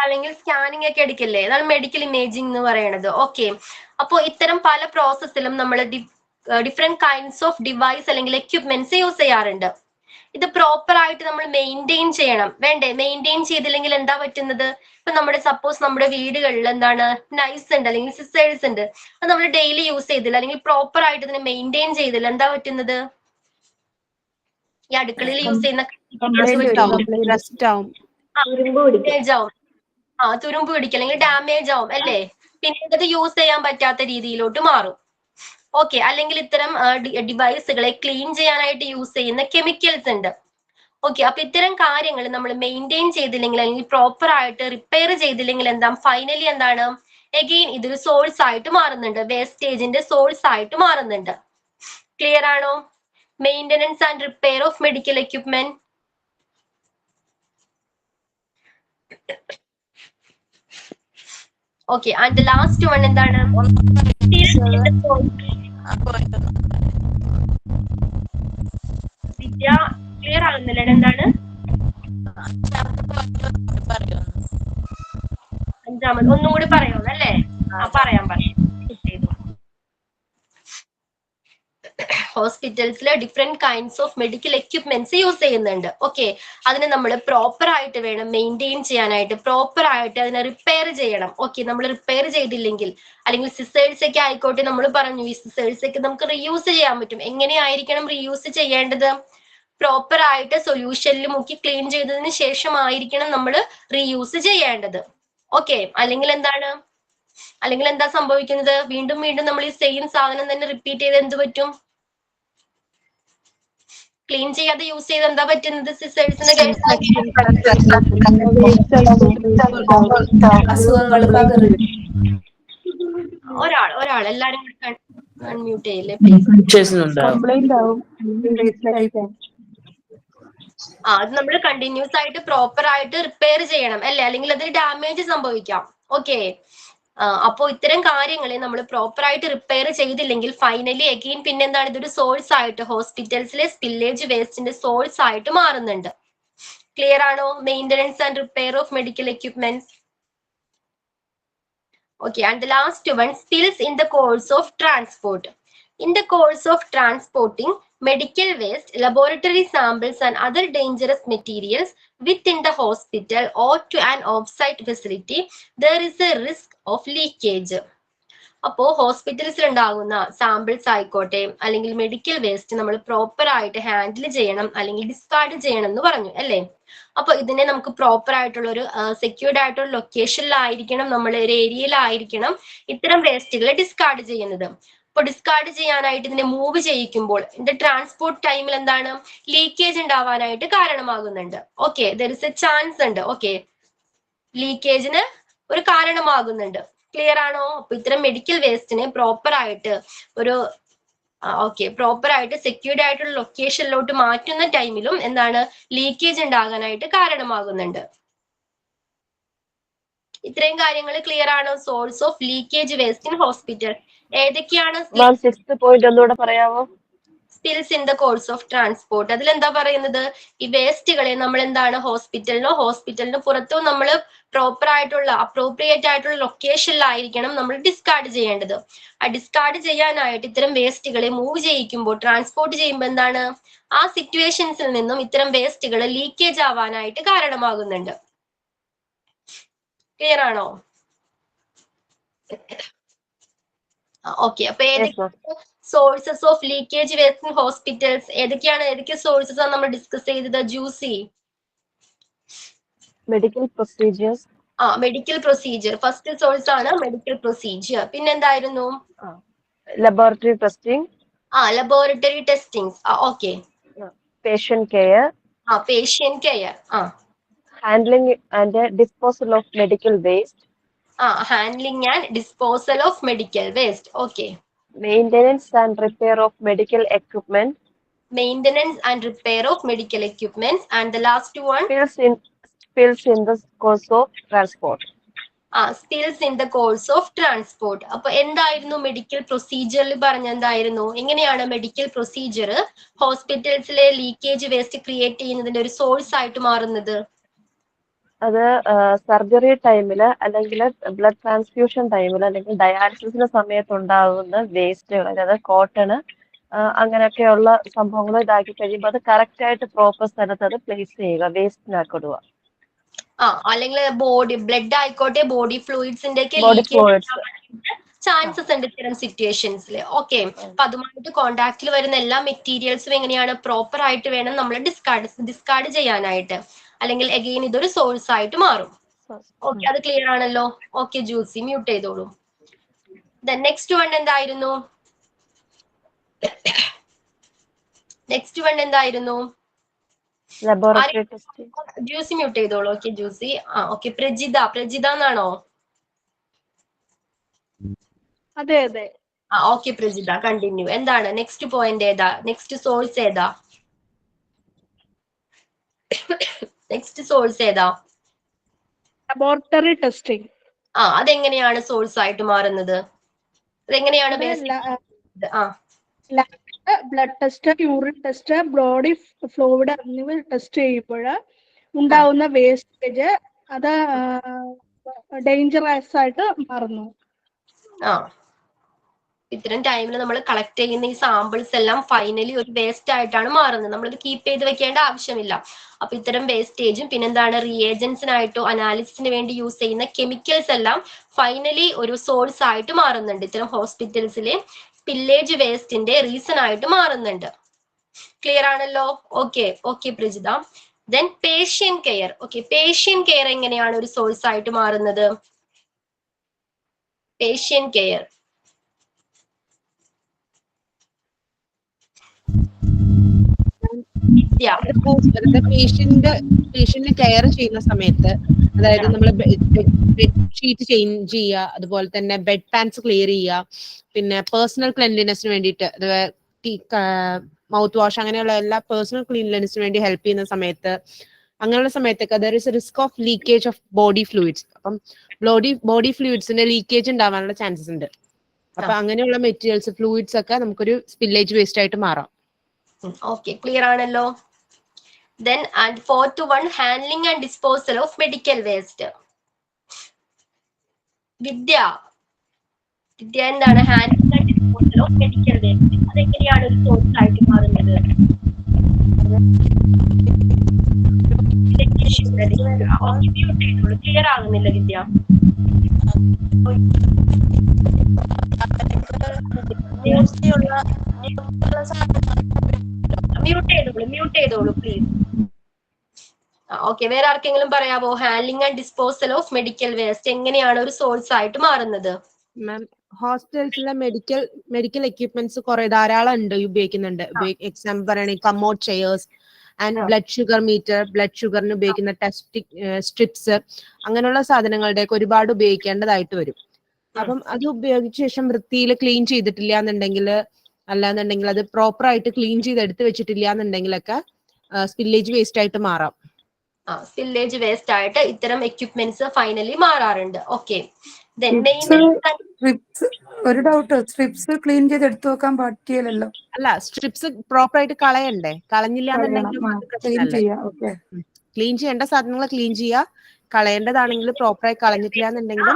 അല്ലെങ്കിൽ സ്കാനിങ് ഒക്കെ എടുക്കില്ലേ, അതാണ് മെഡിക്കൽ ഇമേജിംഗ് എന്ന് പറയുന്നത്. ഓക്കെ. അപ്പോ ഇത്തരം പല പ്രോസസ്സിലും നമ്മൾ ഡിഫറെന്റ് കൈൻഡ്സ് ഓഫ് ഡിവൈസ് അല്ലെങ്കിൽ എക്യുപ്മെന്റ്സ് യൂസ് ചെയ്യാറുണ്ട്. ഇത് പ്രോപ്പർ ആയിട്ട് നമ്മൾ മെയിൻറ്റെയിൻ ചെയ്യണം, വേണ്ടേ? മെയിൻറ്റെയിൻ ചെയ്തില്ലെങ്കിൽ എന്താ പറ്റുന്നത്? ഇപ്പൊ സപ്പോസ് നമ്മുടെ വീടുകളിൽ എന്താണ് നൈഫ്സ് ഉണ്ട് അല്ലെങ്കിൽ സിസേഴ്സ് ഉണ്ട്, അത് നമ്മൾ ഡെയിലി യൂസ് ചെയ്തില്ല അല്ലെങ്കിൽ പ്രോപ്പർ ആയിട്ട് ഇതിനെ മെയിൻറ്റെയിൻ ചെയ്തില്ല, എന്താ പറ്റുന്നത്? ഈ അടുക്കളയിൽ യൂസ് ചെയ്യുന്ന തുരുമ്പ് പിടിക്കും അല്ലെങ്കിൽ ഡാമേജ് ആവും അല്ലേ? പിന്നെ ഇത് യൂസ് ചെയ്യാൻ പറ്റാത്ത രീതിയിലോട്ട് മാറും. ഓക്കെ. അല്ലെങ്കിൽ ഇത്തരം ഡിവൈസുകളെ ക്ലീൻ ചെയ്യാനായിട്ട് യൂസ് ചെയ്യുന്ന കെമിക്കൽസ് ഉണ്ട്. ഓക്കെ. അപ്പൊ ഇത്തരം കാര്യങ്ങൾ നമ്മൾ മെയിൻറ്റെയിൻ ചെയ്തില്ലെങ്കിൽ അല്ലെങ്കിൽ പ്രോപ്പർ ആയിട്ട് റിപ്പയർ ചെയ്തില്ലെങ്കിൽ എന്താ ഫൈനലി എന്താണ്, എഗെയിൻ ഇതൊരു സോഴ്സ് ആയിട്ട് മാറുന്നുണ്ട്, വേസ്റ്റേജിന്റെ സോഴ്സ് ആയിട്ട് മാറുന്നുണ്ട്. ക്ലിയർ ആണോ? Maintenance and repair of medical equipment. Okay. And last one എന്താണ്? വിദ്യ ക്ലിയർ ആകുന്നില്ല, എന്താണ്? അഞ്ചാമത് ഒന്നും കൂടി പറയോ അല്ലേ? പറയാം. ഹോസ്പിറ്റൽസിൽ different kinds of medical equipments use ചെയ്യുന്നുണ്ട്. ഓക്കെ. അതിനെ നമ്മൾ പ്രോപ്പർ ആയിട്ട് വേണം മെയിൻറ്റെയിൻ ചെയ്യാനായിട്ട്, പ്രോപ്പർ ആയിട്ട് അതിനെ റിപ്പയർ ചെയ്യണം. ഓക്കെ. നമ്മൾ റിപ്പയർ ചെയ്തില്ലെങ്കിൽ അല്ലെങ്കിൽ സിസേഴ്സ് ഒക്കെ ആയിക്കോട്ടെ, നമ്മൾ പറഞ്ഞു ഈ സിസേഴ്സ് ഒക്കെ നമുക്ക് റീയൂസ് ചെയ്യാൻ പറ്റും. എങ്ങനെയായിരിക്കണം റീയൂസ് ചെയ്യേണ്ടത്? പ്രോപ്പർ ആയിട്ട് സൊല്യൂഷനിൽ മുക്കി ക്ലീൻ ചെയ്തതിന് ശേഷമായിരിക്കണം നമ്മൾ റീയൂസ് ചെയ്യേണ്ടത്. ഓക്കെ. അല്ലെങ്കിൽ എന്താ സംഭവിക്കുന്നത്? വീണ്ടും നമ്മൾ ഈ സെയിം സാധനം തന്നെ റിപ്പീറ്റ് ചെയ്ത് എന്ത് പറ്റും? ക്ലീൻ ചെയ്യാതെ യൂസ് ചെയ്ത് എന്താ പറ്റുന്നത് സിസേഴ്സിന് അസുഖങ്ങൾ പകരും. ഒരാൾ എല്ലാരും അൺമ്യൂട്ട് ചെയ്യില്ലേ പ്ലീസ്. കംപ്ലൈന്റ് ആവും. അത് നമ്മൾ കണ്ടിന്യൂസ് ആയിട്ട് പ്രോപ്പർ ആയിട്ട് റിപ്പയർ ചെയ്യണം അല്ലെ, അല്ലെങ്കിൽ അതിന് ഡാമേജ് സംഭവിക്കാം. ഓക്കെ, അപ്പോ ഇത്തരം കാര്യങ്ങളെ നമ്മൾ പ്രോപ്പർ ആയിട്ട് റിപ്പയർ ചെയ്തില്ലെങ്കിൽ ഫൈനലി അഗെയിൻ പിന്നെന്താണ് ഇതൊരു സോഴ്സ് ആയിട്ട് ഹോസ്പിറ്റൽസിലെ സ്പില്ലേജ് വേസ്റ്റിന്റെ സോഴ്സ് ആയിട്ട് മാറുന്നുണ്ട്. ക്ലിയർ ആണോ? Maintenance and repair of medical equipments. Okay, and the last one, spills in the course of transport. In the course of transporting medical waste, laboratory samples and other dangerous materials within the hospital or to an off-site facility, there is a risk of leakage. അപ്പോ ഹോസ്പിറ്റൽസിൽ ഉണ്ടാകുന്ന samples ആയിക്കോട്ടെ അല്ലെങ്കിൽ medical waste നമ്മൾ proper ആയിട്ട് handle ചെയ്യണം അല്ലെങ്കിൽ discard ചെയ്യണം എന്ന് പറഞ്ഞു അല്ലേ. അപ്പൊ ഇതിനെ നമുക്ക് പ്രോപ്പർ ആയിട്ടുള്ള ഒരു സെക്യൂർഡ് ആയിട്ടുള്ള ലൊക്കേഷനിലായിരിക്കണം, നമ്മൾ ഒരു ഏരിയയിലായിരിക്കണം ഇത്തരം വേസ്റ്റുകളെ ഡിസ്കാർഡ് ചെയ്യുന്നത്. അപ്പൊ ഡിസ്കാർഡ് ചെയ്യാനായിട്ട് ഇതിനെ മൂവ് ചെയ്യിക്കുമ്പോൾ ഇതിന്റെ ട്രാൻസ്പോർട്ട് ടൈമിൽ എന്താണ് ലീക്കേജ് ഉണ്ടാവാനായിട്ട് കാരണമാകുന്നുണ്ട്. Okay, there is A chance ഉണ്ട്. ഓക്കെ, ലീക്കേജിന് ഒരു കാരണമാകുന്നുണ്ട്. ക്ലിയർ ആണോ? അപ്പൊ ഇത്തരം മെഡിക്കൽ വേസ്റ്റിനെ പ്രോപ്പർ ആയിട്ട് ഒരു പ്രോപ്പർ ആയിട്ട് സെക്യൂർഡ് ആയിട്ടുള്ള ലൊക്കേഷനിലോട്ട് മാറ്റുന്ന ടൈമിലും എന്താണ് ലീക്കേജ് ഉണ്ടാകാനായിട്ട് കാരണമാകുന്നുണ്ട്. ഇത്രയും കാര്യങ്ങൾ ക്ലിയർ ആണോ? Source of leakage waste in hospital ഏതൊക്കെയാണ്? 6th പോയിന്റ് ഒന്നുകൂടെ പറയാമോ? Spills in the course of transport. അതിലെന്താ പറയുന്നത്? ഈ വേസ്റ്റുകളെ നമ്മൾ എന്താണ് ഹോസ്പിറ്റലിന് പുറത്തോ നമ്മൾ പ്രോപ്പർ ആയിട്ടുള്ള അപ്രോപ്രിയേറ്റ് ആയിട്ടുള്ള ലൊക്കേഷനിലായിരിക്കണം നമ്മൾ ഡിസ്കാർഡ് ചെയ്യേണ്ടത്. ആ ഡിസ്കാർഡ് ചെയ്യാനായിട്ട് ഇത്തരം വേസ്റ്റുകളെ മൂവ് ചെയ്യിക്കുമ്പോൾ ട്രാൻസ്പോർട്ട് ചെയ്യുമ്പോൾ എന്താണ് ആ സിറ്റുവേഷൻസിൽ നിന്നും ഇത്തരം വേസ്റ്റുകൾ ലീക്കേജ് ആവാനായിട്ട് കാരണമാകുന്നുണ്ട്. ക്ലിയർ ആണോ? ഓക്കെ, അപ്പൊ sources of leakage waste in hospitals ഏതൊക്കെ സോഴ്സസ് ആണ് നമ്മൾ ഡിസ്കസ് ചെയ്തത്? ജ്യൂസി medical procedures. Medical procedure first source ആണ് മെഡിക്കൽ പ്രൊസീജിയർ. പിന്നെന്തായിരുന്നു? Laboratory testing. Laboratory testing. Okay, patient care. Patient care. Handling and disposal of medical waste. Handling and disposal of medical waste. Okay, maintenance and repair of medical equipment. Maintenance and repair of medical equipments. And the last one, spills in the course of transport. Spills in the course of transport. അപ്പൊ എന്തായിരുന്നു medical പ്രൊസീജിയറിൽ പറഞ്ഞ എന്തായിരുന്നു? എങ്ങനെയാണ് medical procedure ഹോസ്പിറ്റൽസിലെ leakage waste create ചെയ്യുന്നതിന്റെ ഒരു source ആയിട്ട് മാറുന്നത്? അത് സർജറി ടൈമിൽ അല്ലെങ്കിൽ ബ്ലഡ് ട്രാൻസ്ഫ്യൂഷൻ ടൈമിൽ അല്ലെങ്കിൽ ഡയാലിസിസിന്റെ സമയത്ത് ഉണ്ടാകുന്ന വേസ്റ്റുകൾ, അതായത് കോട്ടണ് അങ്ങനെയൊക്കെയുള്ള സംഭവങ്ങൾ ഇതാക്കി കഴിയുമ്പോൾ അത് കറക്റ്റ് ആയിട്ട് പ്രോപ്പർ സ്ഥലത്ത് അത് പ്ലേസ് ചെയ്യുക, വേസ്റ്റിനാക്കിടുക. അല്ലെങ്കിൽ ബോഡി ബ്ലഡ് ആയിക്കോട്ടെ ബോഡി ഫ്ലൂയിഡ്സിന്റെ ഒക്കെ ചാൻസസ് ഉണ്ട് ഇത്തരം സിറ്റുവേഷൻസിൽ. ഓക്കെ, അപ്പൊ അതുമായിട്ട് കോണ്ടാക്റ്റിൽ വരുന്ന എല്ലാ മെറ്റീരിയൽസും എങ്ങനെയാണ് പ്രോപ്പർ ആയിട്ട് വേണം നമ്മൾ ഡിസ്കാർഡ് ചെയ്യാനായിട്ട്, അല്ലെങ്കിൽ അഗെയിൻ ഇതൊരു സോഴ്സ് ആയിട്ട് മാറും. ഓക്കെ, അത് ക്ലിയർ ആണല്ലോ? ഓക്കെ, ജ്യൂസി മ്യൂട്ട് ചെയ്തോളൂ. നെക്സ്റ്റ് വൺ എന്തായിരുന്നു? Laboratory testing. ജ്യൂസി മ്യൂട്ട് ചെയ്തോളൂ. Okay juicy. ഓക്കെ, പ്രജിത എന്നാണോ? അതെ അതെ. Okay Prajitha, continue. എന്താണ് നെക്സ്റ്റ് പോയിന്റ്? നെക്സ്റ്റ് സോഴ്സ് ഏതാ? Laboratory testing. അതെങ്ങനെയാണ് സോഴ്സ് ആയിട്ട് മാറുന്നത്? അതെങ്ങനെയാണ്? Blood test, urine test, body fluid എന്നിവ ടെസ്റ്റ് ചെയ്യുമ്പോൾ ഉണ്ടാവുന്ന വേസ്റ്റേജ് അത് ഡേഞ്ചറസ് ആയിട്ട് മാറുന്നു. ഇത്തരം ടൈമിൽ നമ്മൾ കളക്ട് ചെയ്യുന്ന ഈ സാമ്പിൾസ് എല്ലാം ഫൈനലി ഒരു വേസ്റ്റ് ആയിട്ടാണ് മാറുന്നത്. നമ്മളിത് കീപ്പ് ചെയ്ത് വെക്കേണ്ട ആവശ്യമില്ല. അപ്പൊ ഇത്തരം വേസ്റ്റേജും പിന്നെന്താണ് റിയേജൻസിനായിട്ടോ അനാലിസിസിന് വേണ്ടി യൂസ് ചെയ്യുന്ന കെമിക്കൽസ് എല്ലാം ഫൈനലി ഒരു സോഴ്സ് ആയിട്ട് മാറുന്നുണ്ട്. ഇത്തരം ഹോസ്പിറ്റൽസിലെ സ്പില്ലേജ് വേസ്റ്റിന്റെ റീസൺ ആയിട്ട് മാറുന്നുണ്ട്. ക്ലിയർ ആണല്ലോ? Okay Prajitha. Then patient care. Okay, patient care എങ്ങനെയാണ് ഒരു സോഴ്സ് ആയിട്ട് മാറുന്നത്? പേഷ്യന്റ് കെയർ വിദ്യ. പേഷ്യന്റിനെ കെയർ ചെയ്യുന്ന സമയത്ത്, അതായത് നമ്മൾ ബെഡ്ഷീറ്റ് ചേഞ്ച് ചെയ്യുക, അതുപോലെ തന്നെ ബെഡ് പാൻസ് ക്ലിയർ ചെയ്യുക, പിന്നെ പേഴ്സണൽ ക്ലെൻലിനെസ്സിന് വേണ്ടിയിട്ട് മൗത്ത് വാഷ് അങ്ങനെയുള്ള എല്ലാ പേഴ്സണൽ ക്ലീൻലിനെസ്സിന് വേണ്ടി ഹെൽപ്പ് ചെയ്യുന്ന സമയത്ത്, അങ്ങനെയുള്ള സമയത്തൊക്കെ there is A risk of leakage of body fluids. അപ്പം ബോഡി ഫ്ലൂയിഡ്സിന്റെ ലീക്കേജ് ഉണ്ടാവാനുള്ള ചാൻസസ് ഉണ്ട്. അപ്പൊ അങ്ങനെയുള്ള മെറ്റീരിയൽസ്, ഫ്ലൂയിഡ്സ് ഒക്കെ നമുക്കൊരു സ്പില്ലേജ് വേസ്റ്റ് ആയിട്ട് മാറാം. ഓക്കെ, ക്ലിയർ ആണല്ലോ. Then and 4-1 handling and disposal of medical waste. വിദ്യ എന്താണ് handling and disposal of medical waste? അതെങ്ങനെയാണ് ഒരു സോഴ്സ് ആയിട്ട് മാറുന്നത്? ക്ലിയർ ആകുന്നില്ല വിദ്യ. മ്യൂട്ട് ചെയ്തോളൂ പ്ലീസ്. ഓക്കെ, വേറെ ആർക്കെങ്കിലും പറയാവോ? Handling and disposal of medical waste എങ്ങനെയാണ് ഒരു സോഴ്സ് ആയിട്ട് മാറുന്നത്? മാം, ഹോസ്പിറ്റൽസിലെ മെഡിക്കൽ എക്യുപ്മെന്റ്സ് ധാരാളം ഉണ്ട്, ഉപയോഗിക്കുന്നുണ്ട്. എക്സാമ്പിൾ പറയുകയാണെങ്കിൽ commode chairs and blood sugar meter, blood ഷുഗറിന് ഉപയോഗിക്കുന്ന ടെസ്റ്റ് സ്ട്രിപ്സ്, അങ്ങനെയുള്ള സാധനങ്ങളുടെയൊക്കെ ഒരുപാട് ഉപയോഗിക്കേണ്ടതായിട്ട് വരും. അപ്പം അത് ഉപയോഗിച്ച ശേഷം വൃത്തിയിൽ ക്ലീൻ ചെയ്തിട്ടില്ല എന്നുണ്ടെങ്കിൽ, അല്ലാന്നുണ്ടെങ്കിൽ അത് പ്രോപ്പർ ആയിട്ട് ക്ലീൻ ചെയ്ത് എടുത്ത് വെച്ചിട്ടില്ല എന്നുണ്ടെങ്കിലൊക്കെ സ്പില്ലേജ് വേസ്റ്റ് ആയിട്ട് മാറാം. സ്പില്ലേജ് വേസ്റ്റ് ആയിട്ട് ഇത്തരം എക്യുപ്മെന്റ്സ് ഫൈനലി മാറാറുണ്ട്. ഓക്കെ, ഒരു ഡൗട്ട്, സ്ട്രിപ്സ് ക്ലീൻ ചെയ്ത് എടുത്തു വെക്കാൻ പറ്റിയല്ലോ? അല്ല, സ്ട്രിപ്സ് പ്രോപ്പർ ആയിട്ട് കളയണ്ടേ? കളഞ്ഞില്ല എന്നുണ്ടെങ്കിൽ ക്ലീൻ ചെയ്യേണ്ട സാധനങ്ങൾ ക്ലീൻ ചെയ്യുക, കളയേണ്ടതാണെങ്കിൽ പ്രോപ്പർ ആയി കളഞ്ഞിട്ടില്ല എന്നുണ്ടെങ്കിൽ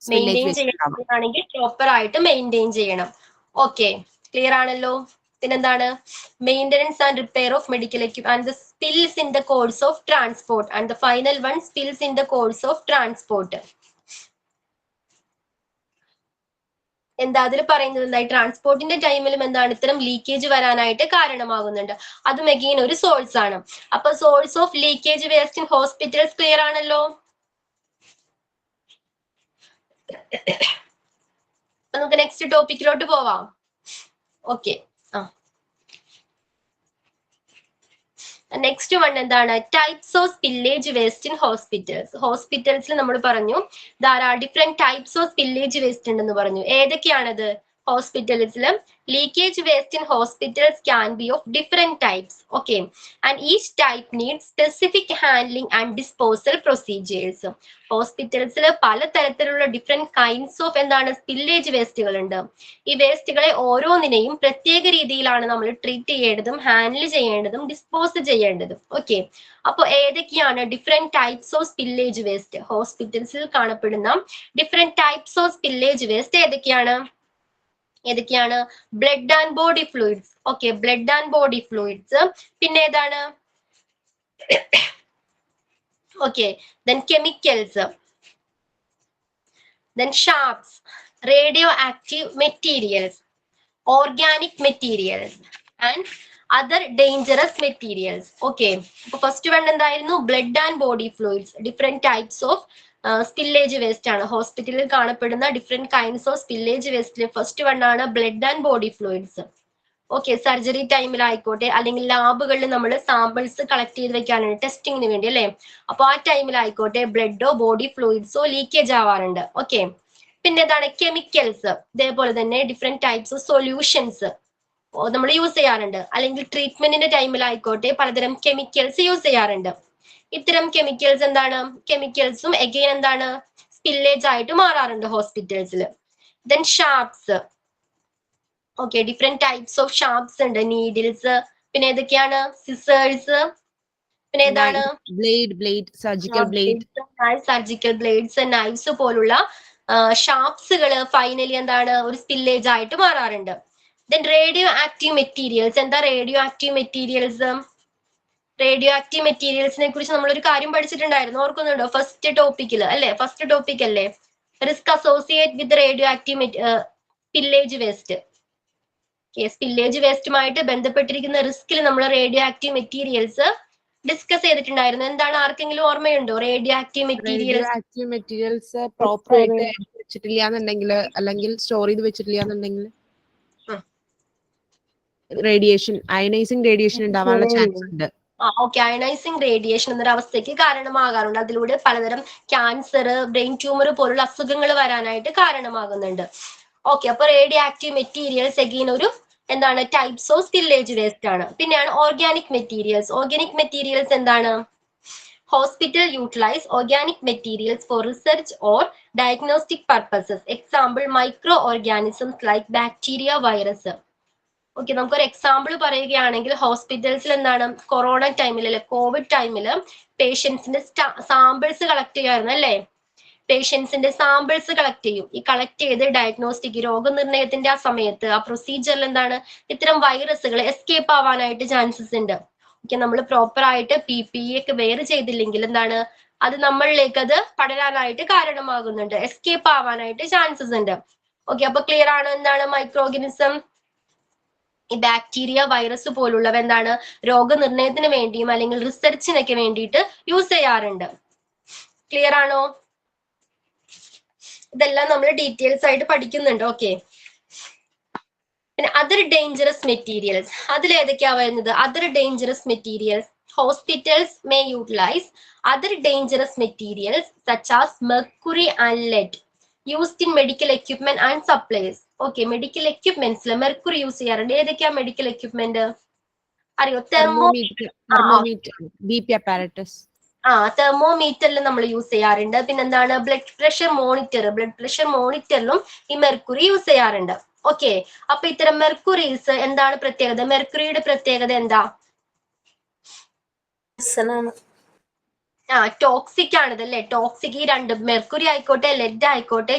മെയിൻറ്റെയിൻ ചെയ്യണമെങ്കിൽ പ്രോപ്പർ ആയിട്ട് മെയിൻറ്റെയിൻ ചെയ്യണം. ഓക്കെ, ക്ലിയർ ആണല്ലോ. പിന്നെന്താണ്? Maintenance and repair of medical equipment and the spills in the course of transport and the final one spills in the course of transport. എന്താ അതിൽ പറയുന്നത്? എന്തായി? ട്രാൻസ്പോർട്ടിന്റെ ടൈമിലും എന്താണ് ഇത്തരം ലീക്കേജ് വരാനായിട്ട് കാരണമാകുന്നുണ്ട്. അതും അഗെയിൻ ഒരു സോഴ്സ് ആണ്. അപ്പൊ source of leakage waste in hospitals clear ആണല്ലോ. നമുക്ക് നെക്സ്റ്റ് ടോപ്പിക്കിലോട്ട് പോവാം. ഓക്കെ, നെക്സ്റ്റ് വൺ എന്താണ്? Types of spillage waste in hospitals. ഹോസ്പിറ്റൽസിൽ നമ്മൾ പറഞ്ഞു different types of spillage waste ഉണ്ടെന്ന് പറഞ്ഞു. ഏതൊക്കെയാണത്? ഹോസ്പിറ്റൽസിൽ leakage waste in hospitals can be of different types. Okay, and each type need specific handling and disposal procedures. ഹോസ്പിറ്റൽസിൽ പലതരത്തിലുള്ള ഡിഫറെന്റ് കൈൻഡ്സ് ഓഫ് എന്താണ് സ്പില്ലേജ് വേസ്റ്റുകൾ ഉണ്ട്. ഈ വേസ്റ്റുകളെ ഓരോന്നിനെയും പ്രത്യേക രീതിയിലാണ് നമ്മൾ ട്രീറ്റ് ചെയ്യേണ്ടതും ഹാൻഡിൽ ചെയ്യേണ്ടതും ഡിസ്പോസ് ചെയ്യേണ്ടതും. ഓക്കെ, അപ്പോൾ ഏതൊക്കെയാണ് different types of spillage waste? ഹോസ്പിറ്റൽസിൽ കാണപ്പെടുന്ന different types of spillage waste ഏതൊക്കെയാണ്? Blood and body fluids. Okay, blood and body fluids. പിന്നെ ഏതാണ്? Okay, then chemicals, then sharps, radioactive materials, organic materials and other dangerous materials. Okay, so first one എന്തായിരുന്നു? Blood and body fluids. Different types of spillage waste ആണ്. ഹോസ്പിറ്റലിൽ കാണപ്പെടുന്ന different kinds of spillage വേസ്റ്റിൽ first one ആണ് blood and body fluids. Okay, surgery ടൈമിലായിക്കോട്ടെ, അല്ലെങ്കിൽ ലാബുകളിൽ നമ്മൾ സാമ്പിൾസ് കളക്ട് ചെയ്ത് വെക്കാനുണ്ട് ടെസ്റ്റിങ്ങിന് വേണ്ടി, അല്ലെ? അപ്പൊ ആ ടൈമിലായിക്കോട്ടെ ബ്ലഡോ ബോഡി ഫ്ലൂയിഡ്സോ ലീക്കേജ് ആവാറുണ്ട്. ഓക്കെ, പിന്നെ എന്താണ്? കെമിക്കൽസ്. ഇതേപോലെ തന്നെ ഡിഫറെന്റ് ടൈപ്സ് ഓഫ് സൊല്യൂഷൻസ് നമ്മൾ യൂസ് ചെയ്യാറുണ്ട്. അല്ലെങ്കിൽ ട്രീറ്റ്മെന്റിന്റെ ടൈമിലായിക്കോട്ടെ പലതരം കെമിക്കൽസ് യൂസ് ചെയ്യാറുണ്ട്. ഇത്തരം കെമിക്കൽസ് എന്താണ്? കെമിക്കൽസും അഗെയിൻ എന്താണ്? സ്പില്ലേജ് ആയിട്ട് മാറാറുണ്ട് ഹോസ്പിറ്റൽസിൽ. Then sharps. Okay, different types of sharps ഉണ്ട്. നീഡിൽസ്, പിന്നെ ഏതൊക്കെയാണ്? സിസേഴ്സ്, പിന്നെ ഏതാണ്? സർജിക്കൽ ബ്ലേഡ്സ്, നൈവ്സ് പോലുള്ള ഷാർപ്സുകൾ ഫൈനലി എന്താണ്? ഒരു സ്പില്ലേജ് ആയിട്ട് മാറാറുണ്ട്. Then radioactive materials. എന്താ radioactive materials? Radioactive മെറ്റീരിയൽസിനെ കുറിച്ച് നമ്മൾ ഒരു കാര്യം പഠിച്ചിട്ടുണ്ടായിരുന്നു, ഓർക്കുന്നുണ്ടോ? ഫസ്റ്റ് ടോപ്പിക്കിൽ അല്ലെ? ഫസ്റ്റ് ടോപ്പിക് അല്ലേ? Risk associate with radioactive spillage waste. Spillage വേസ്റ്റുമായിട്ട് ബന്ധപ്പെട്ടിരിക്കുന്ന റിസ്കിൽ നമ്മൾ റേഡിയോ ആക്റ്റീവ് മെറ്റീരിയൽസ് ഡിസ്കസ് ചെയ്തിട്ടുണ്ടായിരുന്നു. എന്താണ്? ആർക്കെങ്കിലും ഓർമ്മയുണ്ടോ? റേഡിയോ ആക്റ്റീവ് മെറ്റീരിയൽസ് പ്രോപ്പർ ആയിട്ട് വെച്ചിട്ടില്ല എന്നുണ്ടെങ്കിൽ, അല്ലെങ്കിൽ സ്റ്റോർ ചെയ്ത് വെച്ചിട്ടില്ല എന്നുണ്ടെങ്കിൽ റേഡിയേഷൻ അയനൈസിങ് റേഡിയേഷൻ ഉണ്ടാവാനുള്ള ചാൻസ് ഉണ്ട്. ഓക്കെ, അയണൈസിങ് റേഡിയേഷൻ എന്നൊരവസ്ഥയ്ക്ക് കാരണമാകാറുണ്ട്. അതിലൂടെ പലതരം ക്യാൻസർ, ബ്രെയിൻ ട്യൂമർ പോലുള്ള അസുഖങ്ങൾ വരാനായിട്ട് കാരണമാകുന്നുണ്ട്. ഓക്കെ, അപ്പൊ റേഡിയോ ആക്റ്റീവ് മെറ്റീരിയൽസ് എഗെയിൻ ഒരു എന്താണ് ടൈപ്സ് ഓഫ് സ്പില്ലേജ് വേസ്റ്റ് ആണ്. പിന്നെയാണ് ഓർഗാനിക് മെറ്റീരിയൽസ്. ഓർഗാനിക് മെറ്റീരിയൽസ് എന്താണ്? Hospital utilise organic materials for research or diagnostic purposes. Example micro organisms like bacteria, virus. Okay, നമുക്കൊരു എക്സാമ്പിൾ പറയുകയാണെങ്കിൽ ഹോസ്പിറ്റൽസിൽ എന്താണ് കൊറോണ ടൈമിൽ അല്ലെ കോവിഡ് ടൈമിൽ പേഷ്യൻസിന്റെ സാമ്പിൾസ് കളക്ട് ചെയ്യാറുണ്ട് അല്ലേ? പേഷ്യൻസിന്റെ സാമ്പിൾസ് കളക്ട് ചെയ്യും. ഈ കളക്ട് ചെയ്ത് ഡയഗ്നോസ്റ്റിക് രോഗനിർണയത്തിന്റെ ആ സമയത്ത് ആ പ്രൊസീജിയറിൽ എന്താണ് ഇത്തരം വൈറസുകൾ എസ്കേപ്പ് ആവാനായിട്ട് ചാൻസസ് ഉണ്ട്. ഓക്കെ, നമ്മൾ പ്രോപ്പർ ആയിട്ട് PPE ഒക്കെ വെയർ ചെയ്തില്ലെങ്കിൽ എന്താണ് അത് നമ്മളിലേക്ക് അത് പടരാനായിട്ട് കാരണമാകുന്നുണ്ട്, എസ്കേപ്പ് ആവാനായിട്ട് ചാൻസസ് ഉണ്ട്. ഓക്കെ, അപ്പൊ ക്ലിയർ ആണ് എന്താണ് മൈക്രോ ഓർഗാനിസം, ഈ ബാക്ടീരിയ, വൈറസ് പോലുള്ളവ എന്താണ് രോഗനിർണയത്തിന് വേണ്ടിയും അല്ലെങ്കിൽ റിസർച്ചിനൊക്കെ വേണ്ടിയിട്ട് യൂസ് ചെയ്യാറുണ്ട്. ക്ലിയർ ആണോ? ഇതെല്ലാം നമ്മൾ ഡീറ്റെയിൽസ് ആയിട്ട് പഠിക്കുന്നുണ്ട്. ഓക്കെ, പിന്നെ അതർ ഡേഞ്ചറസ് മെറ്റീരിയൽസ്, അതിൽ ഏതൊക്കെയാ വരുന്നത്? Other dangerous materials. Hospitals may utilise other dangerous materials such as mercury and lead used in medical equipment and supplies. Okay, medical എക്യുപ്മെന്റ്സിൽ മെർക്കുറി യൂസ് ചെയ്യാറുണ്ട്. ഏതൊക്കെയാ മെഡിക്കൽ എക്യുപ്മെന്റ് അറിയോ? Thermometer, BP apparatus. തെർമോമീറ്ററിൽ നമ്മൾ use ചെയ്യാറുണ്ട്. പിന്നെന്താണ് blood pressure monitor, blood pressure മോണിറ്ററിലും ഈ മെർക്കുറി യൂസ് ചെയ്യാറുണ്ട്. ഓക്കെ, അപ്പൊ ഇത്തരം മെർക്കുറീസ് എന്താണ് പ്രത്യേകത? മെർക്കുറിയുടെ പ്രത്യേകത എന്താ? ടോക്സിക് ആണിത് അല്ലെ? ടോക്സിക്, ഈ രണ്ട് മെർക്കുറി ആയിക്കോട്ടെ ലെഡ് ആയിക്കോട്ടെ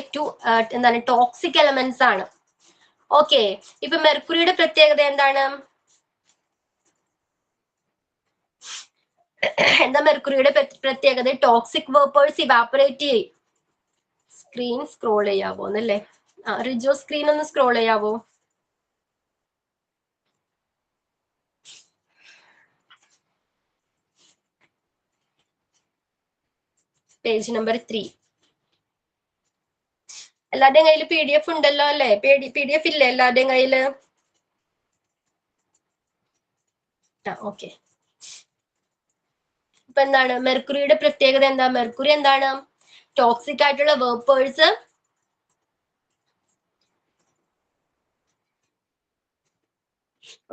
എന്താണ് ടോക്സിക് എലമെന്റ്സ് ആണ്. ഓക്കെ, ഇപ്പൊ മെർക്കുറിയുടെ പ്രത്യേകത എന്താണ്? എന്താ മെർക്കുറിയുടെ പ്രത്യേകത? ടോക്സിക് വേപ്പേഴ്സ് ഇവാപ്പറേറ്റ് ചെയ്യും. സ്ക്രീൻ സ്ക്രോൾ ചെയ്യാവോ എന്നല്ലേ? റിജോ സ്ക്രീൻ ഒന്ന് സ്ക്രോൾ ചെയ്യാവോ? Page number 3. എല്ലാവരുടെയും കയ്യിൽ PDF ഉണ്ടല്ലോ അല്ലെ? PDF ഇല്ലേ എല്ലാവരുടെയും കയ്യില്? ഓക്കെ, ഇപ്പൊ എന്താണ് മെർക്കുറിയുടെ പ്രത്യേകത എന്താ? മെർക്കുറി എന്താണ് ടോക്സിക് ആയിട്ടുള്ള വേപ്പേഴ്സ്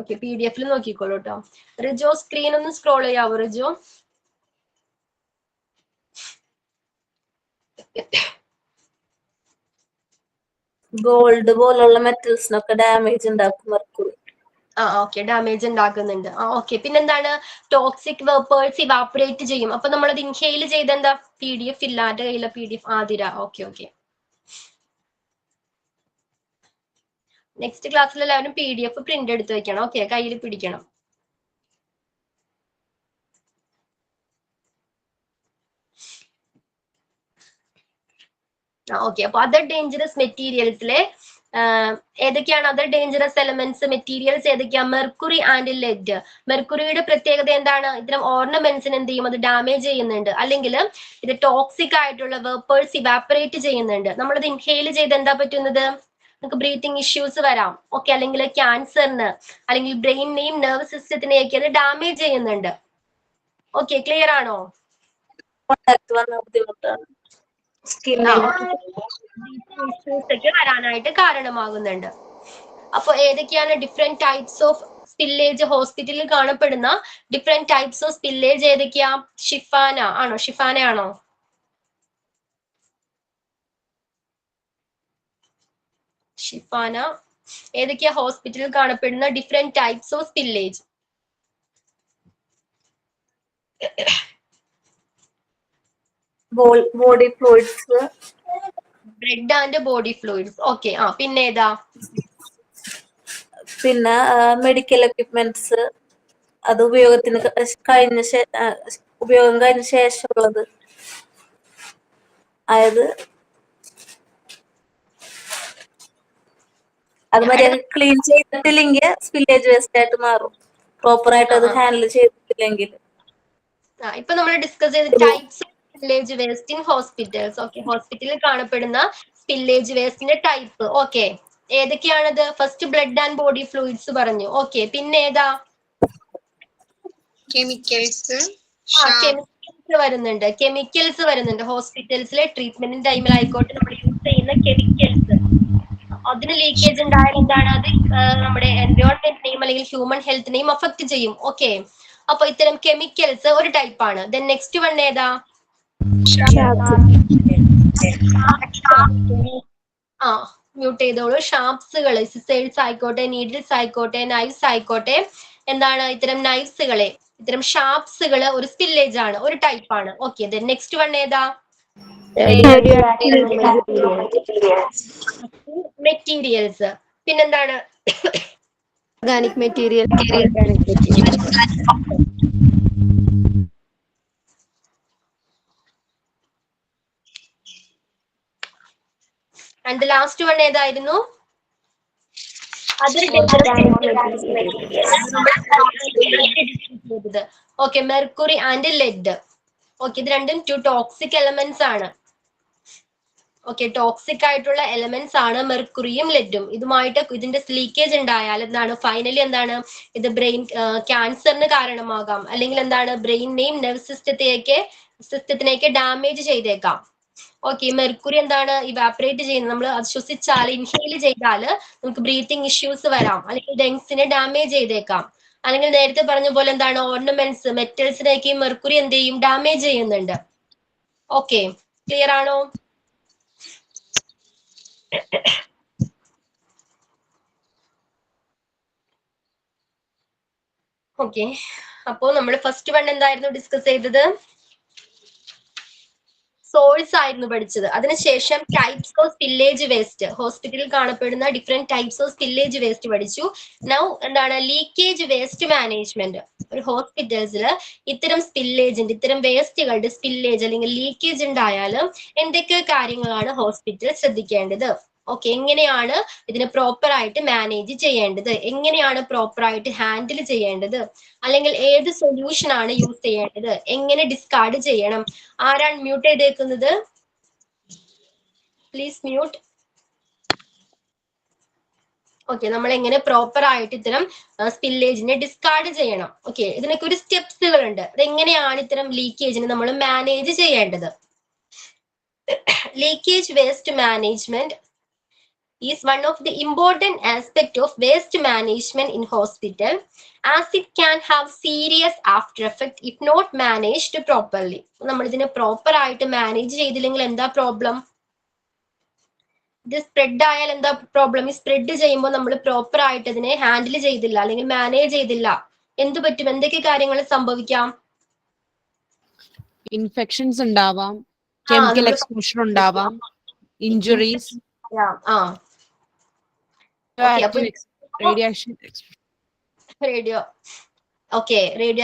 ഓക്കെ, PDF നോക്കിക്കോളൂ കേട്ടോ. റിജോ സ്ക്രീൻ ഒന്ന് സ്ക്രോൾ ചെയ്യാവോ റിജോ? ഗോൾഡ് പോലുള്ള മെറ്റൽസിനൊക്കെ ഡാമേജ് ഉണ്ടാക്കും മെർക്കുറി. ഓക്കെ, ഡാമേജ് ഉണ്ടാക്കുന്നുണ്ട്. ഓക്കെ, പിന്നെന്താണ് ടോക്സിക് വേപ്പേഴ്സ് ഇവാപ്പറേറ്റ് ചെയ്യും. അപ്പൊ നമ്മളത് ഇൻഹെയിൽ ചെയ്ത് എന്താ? PDF ഇല്ലാതെ കയ്യിലെ PDF ആതിര. ഓക്കെ, നെക്സ്റ്റ് ക്ലാസ്സിൽ എല്ലാവരും PDF പ്രിന്റ് എടുത്ത് വെക്കണം. ഓക്കെ, കയ്യിൽ പിടിക്കണം. ഓക്കെ, അപ്പൊ അതർ ഡേഞ്ചറസ് മെറ്റീരിയൽസിലെ ഏതൊക്കെയാണ് അതർ ഡേഞ്ചറസ് എലമെന്റ്സ് മെറ്റീരിയൽസ് ഏതൊക്കെയാ? Mercury and lead. മെർക്കുറിയുടെ പ്രത്യേകത എന്താണ്? ഇത്തരം ഓർണമെന്റ്സിന് എന്ത് ചെയ്യും? അത് ഡാമേജ് ചെയ്യുന്നുണ്ട്. അല്ലെങ്കിൽ ഇത് ടോക്സിക് ആയിട്ടുള്ള വേപ്പേഴ്സ് ഇവാപ്പറേറ്റ് ചെയ്യുന്നുണ്ട്. നമ്മളത് ഇൻഹെയിൽ ചെയ്ത് എന്താ പറ്റുന്നത്? നമുക്ക് ബ്രീത്തിങ് ഇഷ്യൂസ് വരാം. ഓക്കെ, അല്ലെങ്കിൽ ക്യാൻസറിന് അല്ലെങ്കിൽ ബ്രെയിനിനെയും നെർവ് സിസ്റ്റത്തിനെയൊക്കെ അത് ഡാമേജ് ചെയ്യുന്നുണ്ട്. ഓക്കെ, ക്ലിയർ ആണോ? ബുദ്ധിമുട്ടാണ്, ഒക്കെ വരാനായിട്ട് കാരണമാകുന്നുണ്ട്. അപ്പൊ ഏതൊക്കെയാണ് ഡിഫറെന്റ് ടൈപ്സ് ഓഫ് സ്പില്ലേജ്? ഹോസ്പിറ്റലിൽ കാണപ്പെടുന്ന ഡിഫറെന്റ് ടൈപ്സ് ഓഫ് സ്പില്ലേജ് ഏതൊക്കെയാ? ഷിഫാന ആണോ? ഷിഫാന ആണോ? ഷിഫാന, ഏതൊക്കെയാ ഹോസ്പിറ്റലിൽ കാണപ്പെടുന്ന different types of spillage? Body fluids, blood and body fluids. Okay, പിന്നെ ഏതാ? പിന്നെ മെഡിക്കൽ എക്യുപ്മെന്റ്സ്, അത് ഉപയോഗം കഴിഞ്ഞ ശേഷമുള്ളത്. അതായത് അത് മര്യാദ ക്ലീൻ ചെയ്തിട്ടില്ലെങ്കിൽ സ്പില്ലേജ് വേസ്റ്റ് ആയിട്ട് മാറും. പ്രോപ്പർ ആയിട്ട് അത് ഹാൻഡിൽ ചെയ്തിട്ടില്ലെങ്കിൽ. ഇപ്പൊ നമ്മൾ ഡിസ്കസ് ചെയ്ത types spillage waste in hospitals. Okay, ഹോസ്പിറ്റലിൽ കാണപ്പെടുന്ന സ്പില്ലേജ് വേസ്റ്റിന്റെ ടൈപ്പ്. ഓക്കെ, ഏതൊക്കെയാണത്? First blood and body fluids പറഞ്ഞു. ഓക്കെ, പിന്നെ ഏതാ? കെമിക്കൽസ് കെമിക്കൽസ് വരുന്നുണ്ട്. കെമിക്കൽസ് വരുന്നുണ്ട്. ഹോസ്പിറ്റൽസിലെ ട്രീറ്റ്മെന്റിന്റെ ടൈമിലായിക്കോട്ടെ നമ്മൾ യൂസ് ചെയ്യുന്ന കെമിക്കൽസ്, അതിന് ലീക്കേജ് ഉണ്ടായാൽ എന്താണ് അത് നമ്മുടെ എൻവയോൺമെന്റിനെയും അല്ലെങ്കിൽ ഹ്യൂമൻ ഹെൽത്തിനെയും അഫക്ട് ചെയ്യും. ഓക്കെ, അപ്പൊ ഇത്തരം കെമിക്കൽസ് ഒരു ടൈപ്പ് ആണ്. ദെൻ നെക്സ്റ്റ് വൺ ഏതാ? മ്യൂട്ട് ചെയ്തോളൂ. ഷാർപ്സുകൾ, സിസേഴ്സ് ആയിക്കോട്ടെ, നീഡിൽസ് ആയിക്കോട്ടെ, നൈഫ്സ് ആയിക്കോട്ടെ, എന്താണ് ഇത്തരം നൈഫ്സുകളെ, ഇത്തരം ഷാർപ്സുകൾ ഒരു സ്പില്ലേജ് ആണ്, ഒരു ടൈപ്പ് ആണ്. ഓക്കെ, ദെൻ നെക്സ്റ്റ് വൺ ഏതാ? മെറ്റീരിയൽസ്. പിന്നെന്താണ്? organic material. And last one ഏതായിരുന്നു? Okay, mercury and lead. Okay, ഇത് രണ്ടും 2 ടോക്സിക് എലമെന്റ്സ് ആണ്. ഓക്കെ, ടോക്സിക് ആയിട്ടുള്ള എലമെന്റ്സ് ആണ് മെർക്കുറിയും ലെഡും. ഇതുമായിട്ട് ഇതിന്റെ ലീക്കേജ് ഉണ്ടായാൽ എന്താണ് ഫൈനലി എന്താണ് ഇത് ബ്രെയിൻ ക്യാൻസറിന് കാരണമാകാം, അല്ലെങ്കിൽ എന്താണ് ബ്രെയിനിനെയും നെർവ് സിസ്റ്റത്തിനെയൊക്കെ ഡാമേജ് ചെയ്തേക്കാം. ഓക്കെ, മെർക്കുറി എന്താണ് ഇവാപറേറ്റ് ചെയ്യുന്നത്, നമ്മൾ അത് ശ്വസിച്ചാൽ ഇൻഹെയിൽ ചെയ്താൽ നമുക്ക് ബ്രീത്തിങ് ഇഷ്യൂസ് വരാം, അല്ലെങ്കിൽ ലങ്സിനെ ഡാമേജ് ചെയ്തേക്കാം. അല്ലെങ്കിൽ നേരത്തെ പറഞ്ഞ പോലെ എന്താണ് ഓർണമെന്റ്സ്, മെറ്റൽസിനെയൊക്കെ മെർക്കുറി എന്ത് ചെയ്യും? ഡാമേജ് ചെയ്യുന്നുണ്ട്. ഓക്കെ, ക്ലിയർ ആണോ? ഓക്കെ, അപ്പോ നമ്മൾ ഫസ്റ്റ് വൺ എന്തായിരുന്നു ഡിസ്കസ് ചെയ്തത്? സോഴ്സ് ആയിരുന്നു പഠിച്ചത്. അതിനുശേഷം ടൈപ്സ് ഓഫ് സ്പില്ലേജ് വേസ്റ്റ്, ഹോസ്പിറ്റലിൽ കാണപ്പെടുന്ന different types of spillage waste പഠിച്ചു. നൗ എന്താണ് ലീക്കേജ് വേസ്റ്റ് മാനേജ്മെന്റ്. ഒരു ഹോസ്പിറ്റൽസിൽ ഇത്തരം സ്പില്ലേജിന്റെ, ഇത്തരം വേസ്റ്റുകളുടെ സ്പില്ലേജ് അല്ലെങ്കിൽ ലീക്കേജ് ഉണ്ടായാലും എന്തൊക്കെ കാര്യങ്ങളാണ് ഹോസ്പിറ്റൽ ശ്രദ്ധിക്കേണ്ടത്? ഓക്കെ, എങ്ങനെയാണ് ഇതിനെ പ്രോപ്പർ ആയിട്ട് മാനേജ് ചെയ്യേണ്ടത്, എങ്ങനെയാണ് പ്രോപ്പർ ആയിട്ട് ഹാൻഡിൽ ചെയ്യേണ്ടത്, അല്ലെങ്കിൽ ഏത് സൊല്യൂഷൻ ആണ് യൂസ് ചെയ്യേണ്ടത്, എങ്ങനെ ഡിസ്കാർഡ് ചെയ്യണം? ആരാണ് മ്യൂട്ട് ചെയ്തേക്കുന്നത്? Please mute. ഓക്കെ, നമ്മൾ എങ്ങനെ പ്രോപ്പർ ആയിട്ട് ഇത്തരം സ്പില്ലേജിനെ ഡിസ്കാർഡ് ചെയ്യണം? ഓക്കെ, ഇതിനൊക്കെ ഒരു സ്റ്റെപ്സുകൾ ഉണ്ട്. അതെങ്ങനെയാണ് ഇത്തരം ലീക്കേജിനെ നമ്മൾ മാനേജ് ചെയ്യേണ്ടത്? Leakage waste management is one of the important aspect of waste management in hospital, as it can have serious after effect if not managed properly. നമ്മൾ ഇതിനെ പ്രോപ്പർ ആയിട്ട് മാനേജ് ചെയ്തില്ലെങ്കിൽ എന്താ പ്രോബ്ലം? ഇത് സ്പ്രെഡ് ആയാൽ എന്താ പ്രോബ്ലം? ഈ സ്പ്രെഡ് ചെയ്യുമ്പോൾ നമ്മൾ പ്രോപ്പർ ആയിട്ട് ഇതിനെ ഹാൻഡിൽ ചെയ്തില്ല അല്ലെങ്കിൽ മാനേജ് ചെയ്തില്ല, എന്ത് പറ്റും? എന്തൊക്കെ കാര്യങ്ങൾ സംഭവിക്കാം? ഇൻഫെക്ഷൻസ് ഉണ്ടാവാം, കെമിക്കൽ എക്സ്പോഷർ ഉണ്ടാവാം, ഇഞ്ചുറീസ്, റേഡിയോ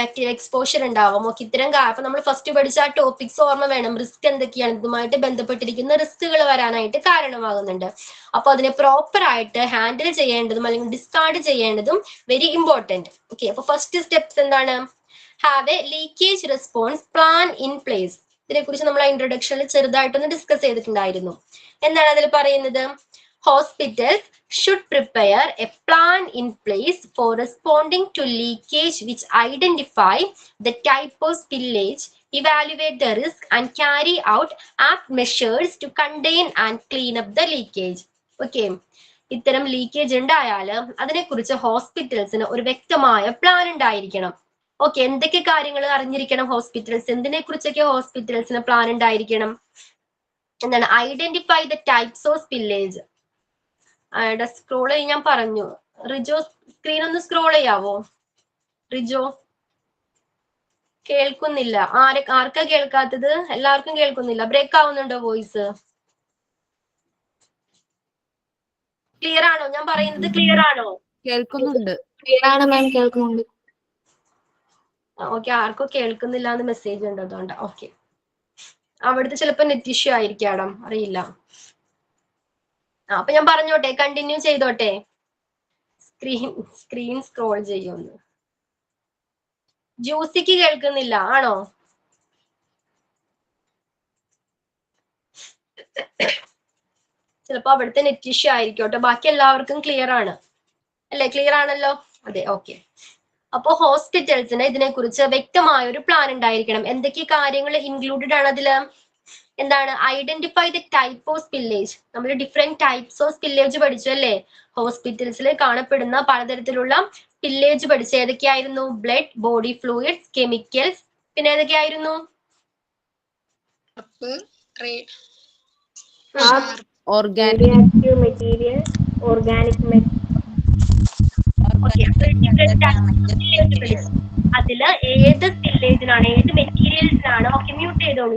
ആക്റ്റീവ് എക്സ്പോഷർ ഉണ്ടാവും. ഓക്കെ, ഇത്തരം അപ്പൊ നമ്മൾ ഫസ്റ്റ് പഠിച്ച ആ ടോപ്പിക്സ് ഓർമ്മ വേണം. റിസ്ക് എന്തൊക്കെയാണ്, ഇതുമായിട്ട് ബന്ധപ്പെട്ടിരിക്കുന്ന റിസ്കുകൾ വരാനായിട്ട് കാരണമാകുന്നുണ്ട്. അപ്പൊ അതിനെ പ്രോപ്പർ ആയിട്ട് ഹാൻഡിൽ ചെയ്യേണ്ടതും അല്ലെങ്കിൽ ഡിസ്കാർഡ് ചെയ്യേണ്ടതും വെരി ഇമ്പോർട്ടന്റ്. ഓക്കെ, അപ്പൊ ഫസ്റ്റ് സ്റ്റെപ്സ് എന്താണ്? Have a leakage response plan in place. ഇതിനെ കുറിച്ച് നമ്മൾ ഇൻട്രൊഡക്ഷനിൽ ചെറുതായിട്ടൊന്ന് ഡിസ്കസ് ചെയ്തിട്ടുണ്ടായിരുന്നു. എന്താണ് അതിൽ പറയുന്നത്? Hospitals should prepare a plan in place for responding to leakage, which identify the type of spillage, evaluate the risk, and carry out apt measures to contain and clean up the leakage. Okay, ഇത്തരം leakage ഉണ്ടായാൽ അതിനെക്കുറിച്ച് ഹോസ്പിറ്റൽസിന് ഒരു വ്യക്തമായ plan ഉണ്ടായിരിക്കണം. Okay, എന്തൊക്കെ കാര്യങ്ങൾ അറിഞ്ഞിരിക്കണം hospitals? എന്തിനെ കുറിച്ചൊക്കെ ഹോസ്പിറ്റൽസിന് പ്ലാൻ ഉണ്ടായിരിക്കണം? എന്താണ്? Identify the types of spillage. Scroll ചെയ്യാൻ ഞാൻ പറഞ്ഞു. റിജോ, സ്ക്രീൻ ഒന്ന് സ്ക്രോൾ ചെയ്യാവോ? റിജോ, കേൾക്കുന്നില്ല. ആർക്കാ കേൾക്കാത്തത്? എല്ലാവർക്കും കേൾക്കുന്നില്ല. ബ്രേക്ക് ആവുന്നുണ്ടോ വോയിസ്? ക്ലിയർ ആണോ? ഞാൻ പറയുന്നത് ക്ലിയർ ആണോ? കേൾക്കുന്നുണ്ട്. കേൾക്കുന്നുണ്ട്. ഓക്കെ, ആർക്കും കേൾക്കുന്നില്ല എന്ന് മെസ്സേജ് ഉണ്ട്, അതുകൊണ്ട്. ഓക്കെ, അവിടുത്തെ ചിലപ്പോ നെറ്റ് ഇഷ്യൂ ആയിരിക്കാം, അറിയില്ല. അപ്പൊ ഞാൻ പറഞ്ഞോട്ടെ, കണ്ടിന്യൂ ചെയ്തോട്ടെ. സ്ക്രീൻ സ്ക്രോൾ ചെയ്യുന്നു. ജ്യൂസിക്ക് കേൾക്കുന്നില്ല ആണോ? ചിലപ്പോൾ അവിടുത്തെ നെറ്റ് ഇഷ്യൂ ആയിരിക്കും കേട്ടോ. ബാക്കി എല്ലാവർക്കും ക്ലിയർ ആണ് അല്ലെ? ക്ലിയർ ആണല്ലോ? അതെ, ഓക്കെ. അപ്പോ ഹോസ്പിറ്റൽസിന് ഇതിനെക്കുറിച്ച് വ്യക്തമായ ഒരു പ്ലാൻ ഉണ്ടായിരിക്കണം. എന്തൊക്കെ കാര്യങ്ങൾ ഇൻക്ലൂഡഡ് ആണ് അതില്? എന്താണ്? Identify the type of spillage. നമ്മൾ ഡിഫറെന്റ് ടൈപ്സ് ഓഫ് സ്പില്ലേജ് പഠിച്ചു അല്ലേ? ഹോസ്പിറ്റൽസിൽ കാണപ്പെടുന്ന പലതരത്തിലുള്ള സ്പില്ലേജ് പഠിച്ചു. ഏതൊക്കെയായിരുന്നു? ബ്ലഡ്, ബോഡി ഫ്ലൂയിഡ്സ്, കെമിക്കൽസ്, പിന്നെ ഏതൊക്കെയായിരുന്നു? ഓർഗാനിക് മെറ്റീരിയൽ, ഓർഗാനിക് അതില് ഏത് സ്പില്ലേജിനാണ്, ഏത് മെറ്റീരിയൽസിനാണ് മ്യൂട്ട് ചെയ്തോളൂ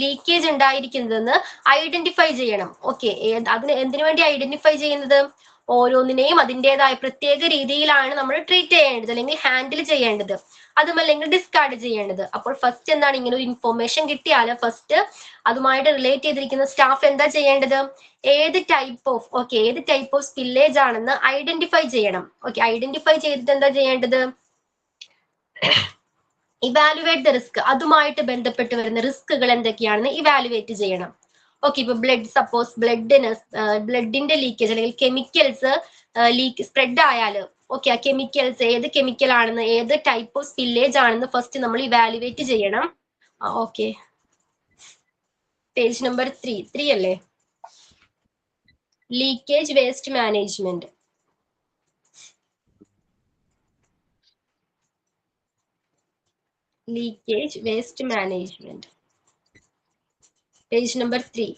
ലീക്കേജ് ഉണ്ടായിരിക്കുന്നതെന്ന് ഐഡന്റിഫൈ ചെയ്യണം. ഓക്കെ, അതിന് എന്തിനു വേണ്ടി ഐഡന്റിഫൈ ചെയ്യുന്നത്? ഓരോന്നിനെയും അതിൻ്റെതായ പ്രത്യേക രീതിയിലാണ് നമ്മൾ ട്രീറ്റ് ചെയ്യേണ്ടത് അല്ലെങ്കിൽ ഹാൻഡിൽ ചെയ്യേണ്ടത്, അതുമല്ലെങ്കിൽ ഡിസ്കാർഡ് ചെയ്യേണ്ടത്. അപ്പോൾ ഫസ്റ്റ് എന്താണ്, ഇങ്ങനെ ഒരു ഇൻഫോർമേഷൻ കിട്ടിയാൽ ഫസ്റ്റ് അതുമായിട്ട് റിലേറ്റ് ചെയ്തിരിക്കുന്ന സ്റ്റാഫ് എന്താ ചെയ്യേണ്ടത്? ഏത് ടൈപ്പ് ഓഫ് സ്പില്ലേജ് ആണെന്ന് ഐഡന്റിഫൈ ചെയ്യണം. ഓക്കെ, ഐഡന്റിഫൈ ചെയ്തിട്ട് എന്താ ചെയ്യേണ്ടത്? Evaluate the risk. അതുമായിട്ട് ബന്ധപ്പെട്ട് വരുന്ന റിസ്കുകൾ എന്തൊക്കെയാണെന്ന് ഇവാലുവേറ്റ് ചെയ്യണം. ഓക്കെ, ഇപ്പൊ സപ്പോസ് ബ്ലഡിന്റെ ലീക്കേജ് അല്ലെങ്കിൽ കെമിക്കൽസ് സ്പ്രെഡ് ആയാല് ഓക്കെ, ആ കെമിക്കൽസ് ഏത് കെമിക്കൽ ആണെന്ന്, ഏത് ടൈപ്പ് ഓഫ് സ്പില്ലേജ് ആണെന്ന് ഫസ്റ്റ് നമ്മൾ ഇവാലുവേറ്റ് ചെയ്യണം. ഓക്കെ, പേജ് നമ്പർ 3 അല്ലേ? Leakage waste management. Leakage waste management, page number 3.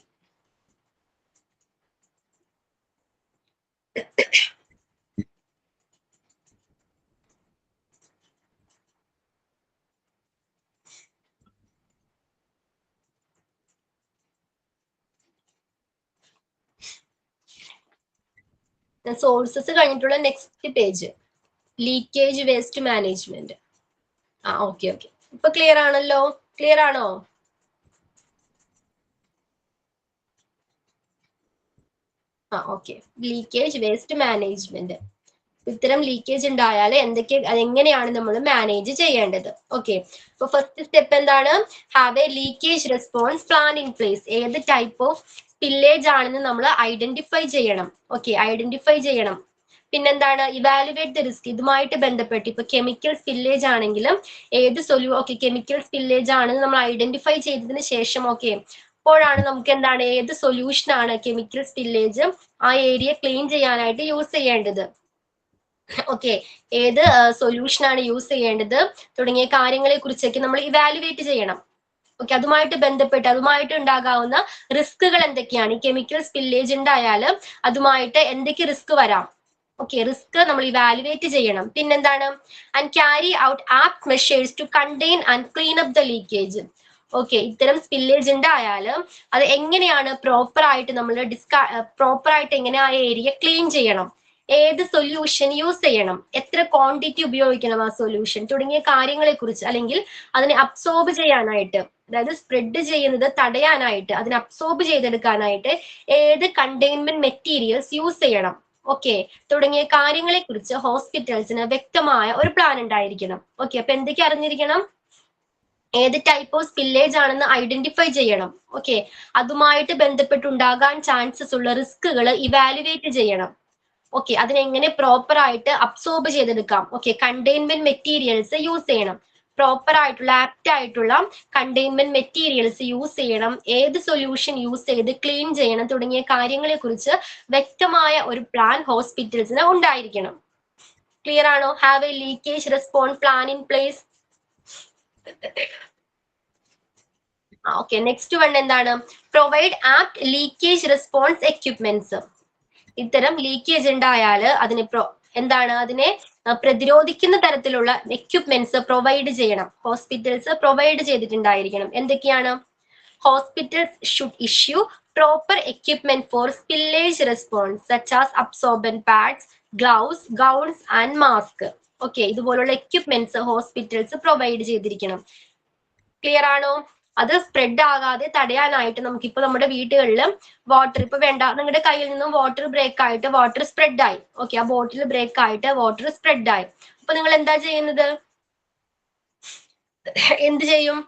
Sources കഴിഞ്ഞിട്ടുള്ള next page, leakage waste management. Okay. ഇപ്പൊ ക്ലിയർ ആണല്ലോ? ക്ലിയർ ആണോ? Okay, leakage waste management. ഇത്തരം ലീക്കേജ് ഉണ്ടായാൽ അതെങ്ങനെയാണ് നമ്മൾ മാനേജ് ചെയ്യേണ്ടത്? ഓക്കെ, അപ്പൊ ഫസ്റ്റ് സ്റ്റെപ്പ് എന്താണ്? Have a leakage response plan in place. ഏത് ടൈപ്പ് ഓഫ് സ്പില്ലേജ് ആണെന്ന് നമ്മൾ ഐഡന്റിഫൈ ചെയ്യണം. ഓക്കെ, ഐഡന്റിഫൈ ചെയ്യണം. പിന്നെന്താണ്? Evaluate the risk. ഇതുമായിട്ട് ബന്ധപ്പെട്ട് ഇപ്പൊ കെമിക്കൽ സ്പില്ലേജ് ആണെങ്കിലും കെമിക്കൽ സ്പില്ലേജ് ആണെന്ന് നമ്മൾ ഐഡന്റിഫൈ ചെയ്തതിന് ശേഷം അപ്പോഴാണ് നമുക്ക് എന്താണ്, ഏത് സൊല്യൂഷൻ ആണ് കെമിക്കൽ സ്പില്ലേജ് ആ ഏരിയ ക്ലീൻ ചെയ്യാനായിട്ട് യൂസ് ചെയ്യേണ്ടത്, ഓക്കെ, ഏത് സൊല്യൂഷൻ ആണ് യൂസ് ചെയ്യേണ്ടത് തുടങ്ങിയ കാര്യങ്ങളെ കുറിച്ചൊക്കെ നമ്മൾ ഇവാലുവേറ്റ് ചെയ്യണം. ഓക്കെ, അതുമായിട്ട് ബന്ധപ്പെട്ട് അതുമായിട്ട് ഉണ്ടാകാവുന്ന റിസ്കുകൾ എന്തൊക്കെയാണ്? ഈ കെമിക്കൽ സ്പില്ലേജ് ഉണ്ടായാൽ അതുമായിട്ട് എന്തൊക്കെ റിസ്ക് വരാം? ഓക്കെ, റിസ്ക് നമ്മൾ ഇവാലുവേറ്റ് ചെയ്യണം. പിന്നെന്താണ്? And carry out apt measures to contain and clean up the leakage. Okay, ഇത്തരം സ്പില്ലേജ് ഉണ്ടായാൽ അത് എങ്ങനെയാണ് പ്രോപ്പർ ആയിട്ട് എങ്ങനെ ആ ഏരിയ ക്ലീൻ ചെയ്യണം, ഏത് സൊല്യൂഷൻ യൂസ് ചെയ്യണം, എത്ര ക്വാണ്ടിറ്റി ഉപയോഗിക്കണം ആ സൊല്യൂഷൻ തുടങ്ങിയ കാര്യങ്ങളെ കുറിച്ച്, അല്ലെങ്കിൽ അതിനെ അബ്സോർബ് ചെയ്യാനായിട്ട്, അതായത് സ്പ്രെഡ് ചെയ്യുന്നത് തടയാനായിട്ട്, അതിനെ അബ്സോർബ് ചെയ്തെടുക്കാനായിട്ട് ഏത് കണ്ടെയ്ൻമെന്റ് മെറ്റീരിയൽസ് യൂസ് ചെയ്യണം, ഓക്കെ, തുടങ്ങിയ കാര്യങ്ങളെ കുറിച്ച് ഹോസ്പിറ്റൽസിന് വ്യക്തമായ ഒരു പ്ലാൻ ഉണ്ടായിരിക്കണം. ഓക്കെ, അപ്പൊ എന്തൊക്കെ അറിഞ്ഞിരിക്കണം? ഏത് ടൈപ്പ് ഓഫ് സ്പില്ലേജ് ആണെന്ന് ഐഡന്റിഫൈ ചെയ്യണം. ഓക്കെ, അതുമായിട്ട് ബന്ധപ്പെട്ടുണ്ടാകാൻ ചാൻസസ് ഉള്ള റിസ്കുകൾ ഇവാലുവേറ്റ് ചെയ്യണം. ഓക്കെ, അതിനെങ്ങനെ പ്രോപ്പർ ആയിട്ട് അബ്സോർബ് ചെയ്തെടുക്കാം. ഓക്കെ, കണ്ടെയ്ൻമെന്റ് മെറ്റീരിയൽസ് യൂസ് ചെയ്യണം, പ്രോപ്പർ ആയിട്ടുള്ള ആപ്റ്റ് ആയിട്ടുള്ള കണ്ടെയ്ൻമെന്റ് മെറ്റീരിയൽസ് യൂസ് ചെയ്യണം, ഏത് സൊല്യൂഷൻ യൂസ് ചെയ്ത് ക്ലീൻ ചെയ്യണം തുടങ്ങിയ കാര്യങ്ങളെ കുറിച്ച് വ്യക്തമായ ഒരു പ്ലാൻ ഹോസ്പിറ്റൽസിന് ഉണ്ടായിരിക്കണം. ക്ലിയർ ആണോ? Have a leakage response plan in place. Okay, next one എന്താണ്? Provide apt leakage response equipments. ഇത്തരം ലീക്കേജ് ഉണ്ടായാൽ അതിനെ പ്രതിരോധിക്കുന്ന തരത്തിലുള്ള എക്യുപ്മെന്റ്സ് പ്രൊവൈഡ് ചെയ്യണം. ഹോസ്പിറ്റൽസ് പ്രൊവൈഡ് ചെയ്തിട്ടുണ്ടായിരിക്കണം. എന്തൊക്കെയാണ്? Hospitals should issue proper equipment for spillage response such as absorbent pads, gloves, gowns and mask. Okay, ഇതുപോലുള്ള എക്യുപ്മെന്റ്സ് ഹോസ്പിറ്റൽസ് പ്രൊവൈഡ് ചെയ്തിരിക്കണം. ക്ലിയർ ആണോ? അത് സ്പ്രെഡ് ആകാതെ തടയാനായിട്ട് നമുക്കിപ്പോ നമ്മുടെ വീടുകളിൽ വാട്ടർ ഇപ്പൊ വേണ്ട, നിങ്ങളുടെ കയ്യിൽ നിന്നും വാട്ടർ ബ്രേക്ക് ആയിട്ട് വാട്ടർ സ്പ്രെഡ് ആയി. ഓക്കെ, ആ ബോട്ടിൽ ബ്രേക്ക് ആയിട്ട് വാട്ടർ സ്പ്രെഡ് ആയി. അപ്പൊ നിങ്ങൾ എന്താ ചെയ്യുന്നത്? എന്ത് ചെയ്യും?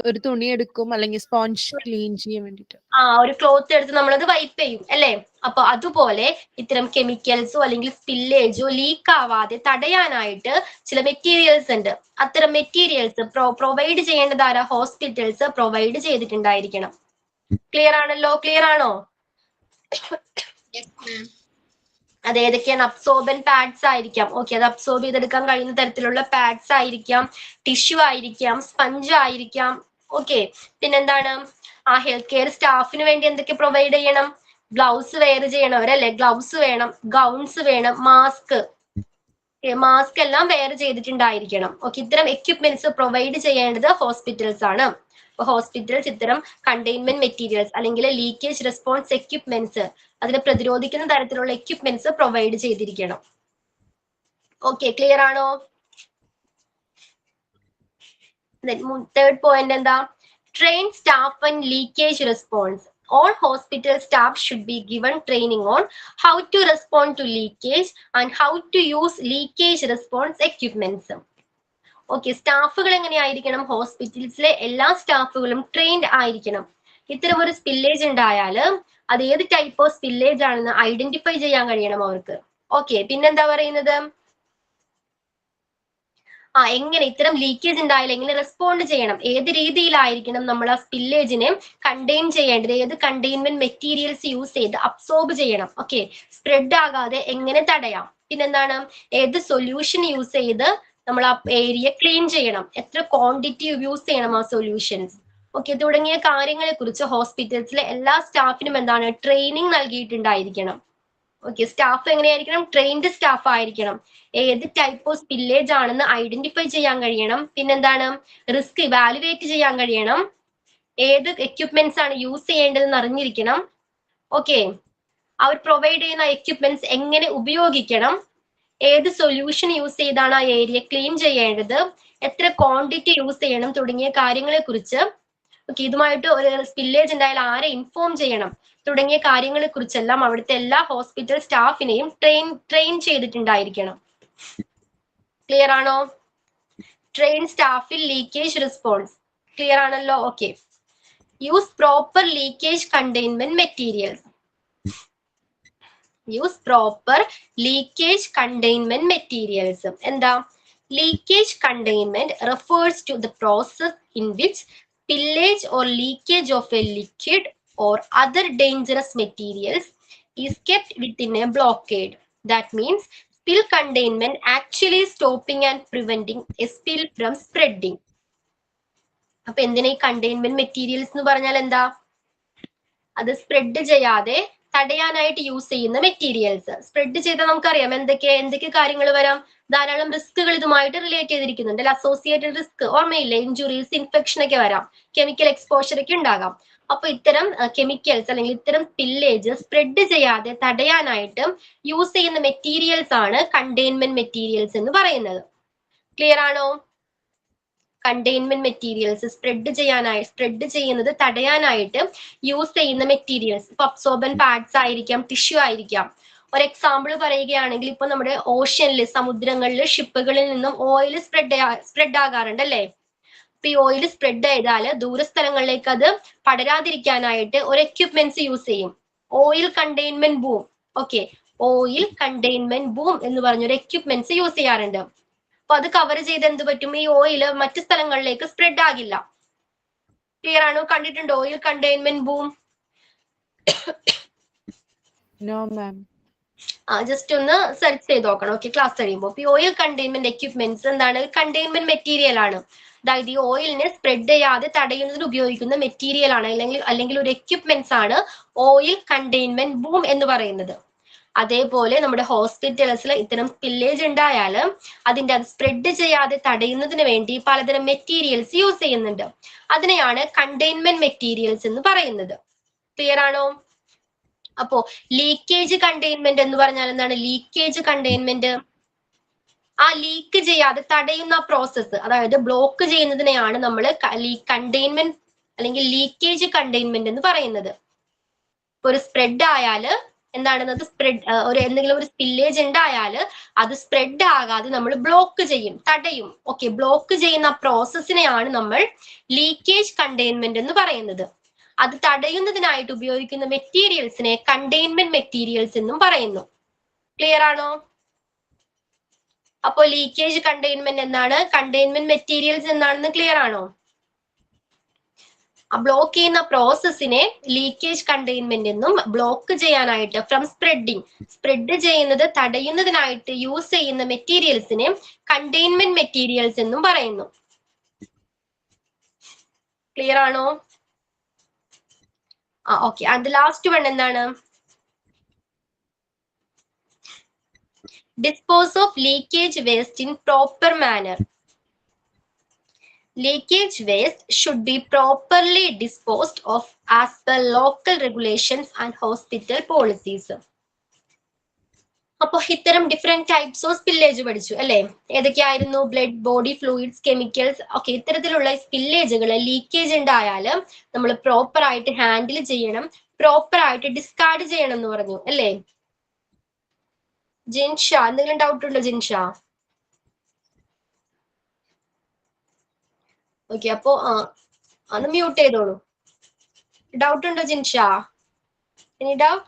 ഒരു തുണി എടുക്കും അല്ലെങ്കിൽ സ്പോഞ്ച് ക്ലീൻ ചെയ്യാൻ വേണ്ടിട്ട്. ഒരു ക്ലോത്ത് എടുത്ത് നമ്മളത് വൈപ്പ് ചെയ്യും അല്ലേ? അപ്പൊ അതുപോലെ ഇത്തരം കെമിക്കൽസോ അല്ലെങ്കിൽ സ്പില്ലേജോ ലീക്ക് ആവാതെ തടയാനായിട്ട് ചില മെറ്റീരിയൽസ് ഉണ്ട്. അത്തരം മെറ്റീരിയൽസ് പ്രൊവൈഡ് ചെയ്യേണ്ടത് ആരാ? ഹോസ്പിറ്റൽസ് പ്രൊവൈഡ് ചെയ്തിട്ടുണ്ടായിരിക്കണം. ക്ലിയർ ആണല്ലോ? ക്ലിയർ ആണോ? അത് ഏതൊക്കെയാണ്? അബ്സോർബൻ പാഡ്സ് ആയിരിക്കാം. ഓക്കെ, അത് അബ്സോർബ് ചെയ്തെടുക്കാൻ കഴിയുന്ന തരത്തിലുള്ള പാഡ്സ് ആയിരിക്കാം, ടിഷ്യൂ ആയിരിക്കാം, സ്പഞ്ച് ആയിരിക്കാം. ഓക്കെ, പിന്നെന്താണ്? ഹെൽത്ത് കെയർ സ്റ്റാഫിന് വേണ്ടി എന്തൊക്കെ പ്രൊവൈഡ് ചെയ്യണം? ഗ്ലൗസ് വെയർ ചെയ്യണവരല്ലേ? ഗ്ലൗസ് വേണം, ഗൗൺസ് വേണം, മാസ്ക് എല്ലാം വെയർ ചെയ്തിട്ടുണ്ടായിരിക്കണം. ഓക്കെ, ഇത്തരം എക്യുപ്മെന്റ്സ് പ്രൊവൈഡ് ചെയ്യേണ്ടത് ഹോസ്പിറ്റൽസ് ആണ്. അപ്പൊ ഹോസ്പിറ്റൽസ് ഇത്തരം കണ്ടെയ്ൻമെന്റ് മെറ്റീരിയൽസ് അല്ലെങ്കിൽ ലീക്കേജ് റെസ്പോൺസ് എക്യുപ്മെന്റ്സ്, അതിനെ പ്രതിരോധിക്കുന്ന തരത്തിലുള്ള എക്യുപ്മെന്റ്സ് പ്രൊവൈഡ് ചെയ്തിരിക്കണം. ഓക്കെ, ക്ലിയർ ആണോ? തേർഡ് പോയിന്റ് എന്താ? Train staff and leakage response. All hospital staff should be given training on how to respond to leakage and how to use leakage response equipments. Okay, സ്റ്റാഫുകൾ എങ്ങനെയായിരിക്കണം? ഹോസ്പിറ്റൽസിലെ എല്ലാ സ്റ്റാഫുകളും trained ആയിരിക്കണം. ഇത്തരം ഒരു spillage ഉണ്ടായാൽ അത് ഏത് ടൈപ്പ് ഓഫ് സ്പില്ലേജ് ആണെന്ന് ഐഡന്റിഫൈ ചെയ്യാൻ കഴിയണം അവർക്ക്. ഓക്കെ, പിന്നെന്താ പറയുന്നത്? എങ്ങനെ ഇത്തരം ലീക്കേജ് ഉണ്ടായാലും എങ്ങനെ റെസ്പോണ്ട് ചെയ്യണം, ഏത് രീതിയിലായിരിക്കണം നമ്മൾ ആ സ്പില്ലേജിനെ കണ്ടെയ്ൻ ചെയ്യേണ്ടത്, ഏത് കണ്ടെയ്ൻമെന്റ് മെറ്റീരിയൽസ് യൂസ് ചെയ്ത് അബ്സോർബ് ചെയ്യണം, ഓക്കെ, സ്പ്രെഡ് ആകാതെ എങ്ങനെ തടയാം, പിന്നെന്താണ് ഏത് സൊല്യൂഷൻ യൂസ് ചെയ്ത് നമ്മൾ ആ ഏരിയ ക്ലീൻ ചെയ്യണം, എത്ര ക്വാണ്ടിറ്റി യൂസ് ചെയ്യണം ആ സൊല്യൂഷൻസ്, ഓക്കെ, തുടങ്ങിയ കാര്യങ്ങളെ കുറിച്ച് ഹോസ്പിറ്റൽസിലെ എല്ലാ സ്റ്റാഫിനും എന്താണ് ട്രെയിനിങ് നൽകിയിട്ടുണ്ടായിരിക്കണം. ഓക്കെ, സ്റ്റാഫ് എങ്ങനെയായിരിക്കണം? ട്രെയിൻഡ് സ്റ്റാഫ് ആയിരിക്കണം. ഏത് ടൈപ്പ് ഓഫ് സ്പില്ലേജ് ആണെന്ന് ഐഡന്റിഫൈ ചെയ്യാൻ കഴിയണം. പിന്നെന്താണ് റിസ്ക് ഇവാലുവേറ്റ് ചെയ്യാൻ കഴിയണം. ഏത് എക്യുപ്മെന്റ്സ് ആണ് യൂസ് ചെയ്യേണ്ടതെന്ന് അറിഞ്ഞിരിക്കണം. ഓക്കെ, അവർ പ്രൊവൈഡ് ചെയ്യുന്ന എക്യുപ്മെന്റ്സ് എങ്ങനെ ഉപയോഗിക്കണം, ഏത് സൊല്യൂഷൻ യൂസ് ചെയ്താണ് ആ ഏരിയ ക്ലീൻ ചെയ്യേണ്ടത്, എത്ര ക്വാണ്ടിറ്റി യൂസ് ചെയ്യണം തുടങ്ങിയ കാര്യങ്ങളെ കുറിച്ച്, ഓക്കെ, ഇതുമായിട്ട് ഒരു സ്പില്ലേജ് ഉണ്ടായാൽ ആരെ ഇൻഫോം ചെയ്യണം തുടങ്ങിയ കാര്യങ്ങളെ കുറിച്ചെല്ലാം അവിടുത്തെ എല്ലാ ഹോസ്പിറ്റൽ സ്റ്റാഫിനെയും ട്രെയിൻ ചെയ്തിട്ടുണ്ടായിരിക്കണം. ക്ലിയർ ആണോ? ട്രെയിൻ സ്റ്റാഫിൽ ലീക്കേജ് റെസ്പോൺസ്. ക്ലിയർ ആണല്ലോ? Okay, use proper leakage containment materials. Use proper leakage containment materials. എന്താ? Leakage containment refers to the process in which spillage or leakage of a liquid or other dangerous materials is kept within a blockade. That means spill containment actually stopping and preventing a spill from spreading. അപ്പൊ എന്തിനാ ഈ containment materials എന്ന് പറഞ്ഞാൽ എന്താ? അത് spread ചെയ്യാതെ തടയാനായിട്ട് use ചെയ്യുന്ന മെറ്റീരിയൽസ്. സ്പ്രെഡ് ചെയ്താൽ നമുക്കറിയാം എന്തൊക്കെ കാര്യങ്ങൾ വരാം, ധാരാളം റിസ്കുകൾ ഇതുമായിട്ട് റിലേറ്റ് ചെയ്തിരിക്കുന്നുണ്ട് അല്ലെ? അസോസിയേറ്റഡ് റിസ്ക് ഓർമ്മയില്ലേ? ഇഞ്ചുറീസ്, ഇൻഫെക്ഷൻ ഒക്കെ വരാം, കെമിക്കൽ എക്സ്പോഷർ ഒക്കെ ഉണ്ടാകാം. അപ്പൊ ഇത്തരം കെമിക്കൽസ് അല്ലെങ്കിൽ ഇത്തരം സ്പില്ലേജ് സ്പ്രെഡ് ചെയ്യാതെ തടയാനായിട്ട് യൂസ് ചെയ്യുന്ന മെറ്റീരിയൽസ് ആണ് കണ്ടെയ്ൻമെന്റ് മെറ്റീരിയൽസ് എന്ന് പറയുന്നത്. ക്ലിയർ ആണോ? കണ്ടെയ്ൻമെന്റ് മെറ്റീരിയൽസ് സ്പ്രെഡ് ചെയ്യുന്നത് തടയാനായിട്ട് യൂസ് ചെയ്യുന്ന മെറ്റീരിയൽസ്. ഇപ്പൊ അബ്സോർബൻ പാഡ്സ് ആയിരിക്കാം, ടിഷ്യൂ ആയിരിക്കാം. ഒരു എക്സാമ്പിൾ പറയുകയാണെങ്കിൽ ഇപ്പൊ നമ്മുടെ ഓഷ്യനിൽ, സമുദ്രങ്ങളിൽ, ഷിപ്പുകളിൽ നിന്നും ഓയിൽ സ്പ്രെഡ് ആകാറുണ്ട് അല്ലേ? അപ്പൊ ഈ ഓയിൽ സ്പ്രെഡ് ചെയ്താൽ ദൂരസ്ഥലങ്ങളിലേക്ക് അത് പടരാതിരിക്കാനായിട്ട് ഒരു എക്യുപ്മെന്റ്സ് യൂസ് ചെയ്യും, oil containment boom. Okay, oil containment boom എന്ന് പറഞ്ഞൊരു എക്യുപ്മെന്റ്സ് യൂസ് ചെയ്യാറുണ്ട്. അപ്പൊ അത് കവർ ചെയ്ത് എന്ത് പറ്റും? ഈ ഓയിൽ മറ്റു സ്ഥലങ്ങളിലേക്ക് സ്പ്രെഡ് ആകില്ല. ക്ലിയർ ആണോ? കണ്ടിട്ടുണ്ടോ oil containment boom? No ma'am. Just ഒന്ന് സെർച്ച് ചെയ്ത് നോക്കണം, ഓക്കെ, ക്ലാസ് കഴിയുമ്പോൾ. ഈ ഓയിൽ കണ്ടെയ്ൻമെന്റ് എക്യുപ്മെന്റ്സ് എന്താണ്? കണ്ടെയ്ൻമെന്റ് മെറ്റീരിയൽ ആണ്. അതായത് ഈ ഓയിലിനെ സ്പ്രെഡ് ചെയ്യാതെ തടയുന്നതിന് ഉപയോഗിക്കുന്ന മെറ്റീരിയൽ ആണ്, അല്ലെങ്കിൽ ഒരു എക്യുപ്മെന്റ്സ് ആണ് ഓയിൽ കണ്ടെയ്ൻമെന്റ് ബൂം എന്ന് പറയുന്നത്. അതേപോലെ നമ്മുടെ ഹോസ്പിറ്റൽസിൽ ഇത്തരം സ്പില്ലേജ് ഉണ്ടായാൽ അതിന്റെ അത് സ്പ്രെഡ് ചെയ്യാതെ തടയുന്നതിന് വേണ്ടി പലതരം മെറ്റീരിയൽസ് യൂസ് ചെയ്യുന്നുണ്ട്. അതിനെയാണ് കണ്ടെയ്ൻമെന്റ് മെറ്റീരിയൽസ് എന്ന് പറയുന്നത്. ക്ലിയർ ആണോ? അപ്പോ ലീക്കേജ് കണ്ടെയ്ൻമെന്റ് എന്ന് പറഞ്ഞാൽ എന്താണ്? ലീക്കേജ് കണ്ടെയ്ൻമെന്റ് ആ ലീക്ക് ചെയ്യാതെ തടയുന്ന പ്രോസസ്സ്, അതായത് ബ്ലോക്ക് ചെയ്യുന്നതിനെയാണ് നമ്മൾ കണ്ടെയ്ൻമെന്റ് അല്ലെങ്കിൽ ലീക്കേജ് കണ്ടെയ്ൻമെന്റ് എന്ന് പറയുന്നത്. ഒരു സ്പ്രെഡ് ആയാല് എന്താണെന്നത് സ്പ്രെഡ് ഒരു എന്തെങ്കിലും ഒരു സ്പില്ലേജ് ഉണ്ടായാൽ അത് സ്പ്രെഡ് ആകാതെ നമ്മൾ ബ്ലോക്ക് ചെയ്യും, തടയും. ഓക്കെ, ബ്ലോക്ക് ചെയ്യുന്ന പ്രോസസ്സിനെയാണ് നമ്മൾ ലീക്കേജ് കണ്ടെയ്ൻമെന്റ് എന്ന് പറയുന്നത്. അത് തടയുന്നതിനായിട്ട് ഉപയോഗിക്കുന്ന മെറ്റീരിയൽസിനെ കണ്ടെയ്ൻമെന്റ് മെറ്റീരിയൽസ് എന്നും പറയുന്നു. ക്ലിയർ ആണോ? അപ്പോൾ ലീക്കേജ് കണ്ടെയ്ൻമെന്റ് എന്താണ്, കണ്ടെയ്ൻമെന്റ് മെറ്റീരിയൽസ് എന്താണെന്ന് ക്ലിയർ ആണോ? ബ്ലോക്ക് ചെയ്യുന്ന പ്രോസസ്സിനെ ലീക്കേജ് കണ്ടെയ്ൻമെന്റ് എന്നും, ബ്ലോക്ക് ചെയ്യാനായിട്ട് ഫ്രം സ്പ്രെഡിങ്, സ്പ്രെഡ് ചെയ്യുന്നത് തടയുന്നതിനായിട്ട് യൂസ് ചെയ്യുന്ന മെറ്റീരിയൽസിനെ കണ്ടെയ്ൻമെന്റ് മെറ്റീരിയൽസ് എന്നും പറയുന്നു. ക്ലിയർ ആണോ? ഓക്കെ. ആൻഡ് ലാസ്റ്റ് വൺ എന്താണ്? Dispose of leakage waste in proper manner. Leakage waste should be properly disposed of as per local regulations and hospital policies. അപ്പോൾ ഇത്തരം different types of spillage പഠിച്ചു അല്ലെ? ഏതൊക്കെയായിരുന്നു? Blood, body fluids, chemicals. Okay, ഇത്തരത്തിലുള്ള സ്പില്ലേജുകൾ, leakage ഉണ്ടായാൽ നമ്മൾ proper ആയിട്ട് ഹാൻഡിൽ ചെയ്യണം, പ്രോപ്പർ ആയിട്ട് ഡിസ്കാർഡ് ചെയ്യണം എന്ന് പറഞ്ഞു അല്ലേ? ജിൻഷ, എന്തെങ്കിലും ഡൗട്ട് ഉണ്ടോ ജിൻഷ? ഓക്കെ, അപ്പോ ഒന്ന് മ്യൂട്ട് ചെയ്തോളൂ. ഡൗട്ട് ഉണ്ടോ ജിൻഷ? Any doubt?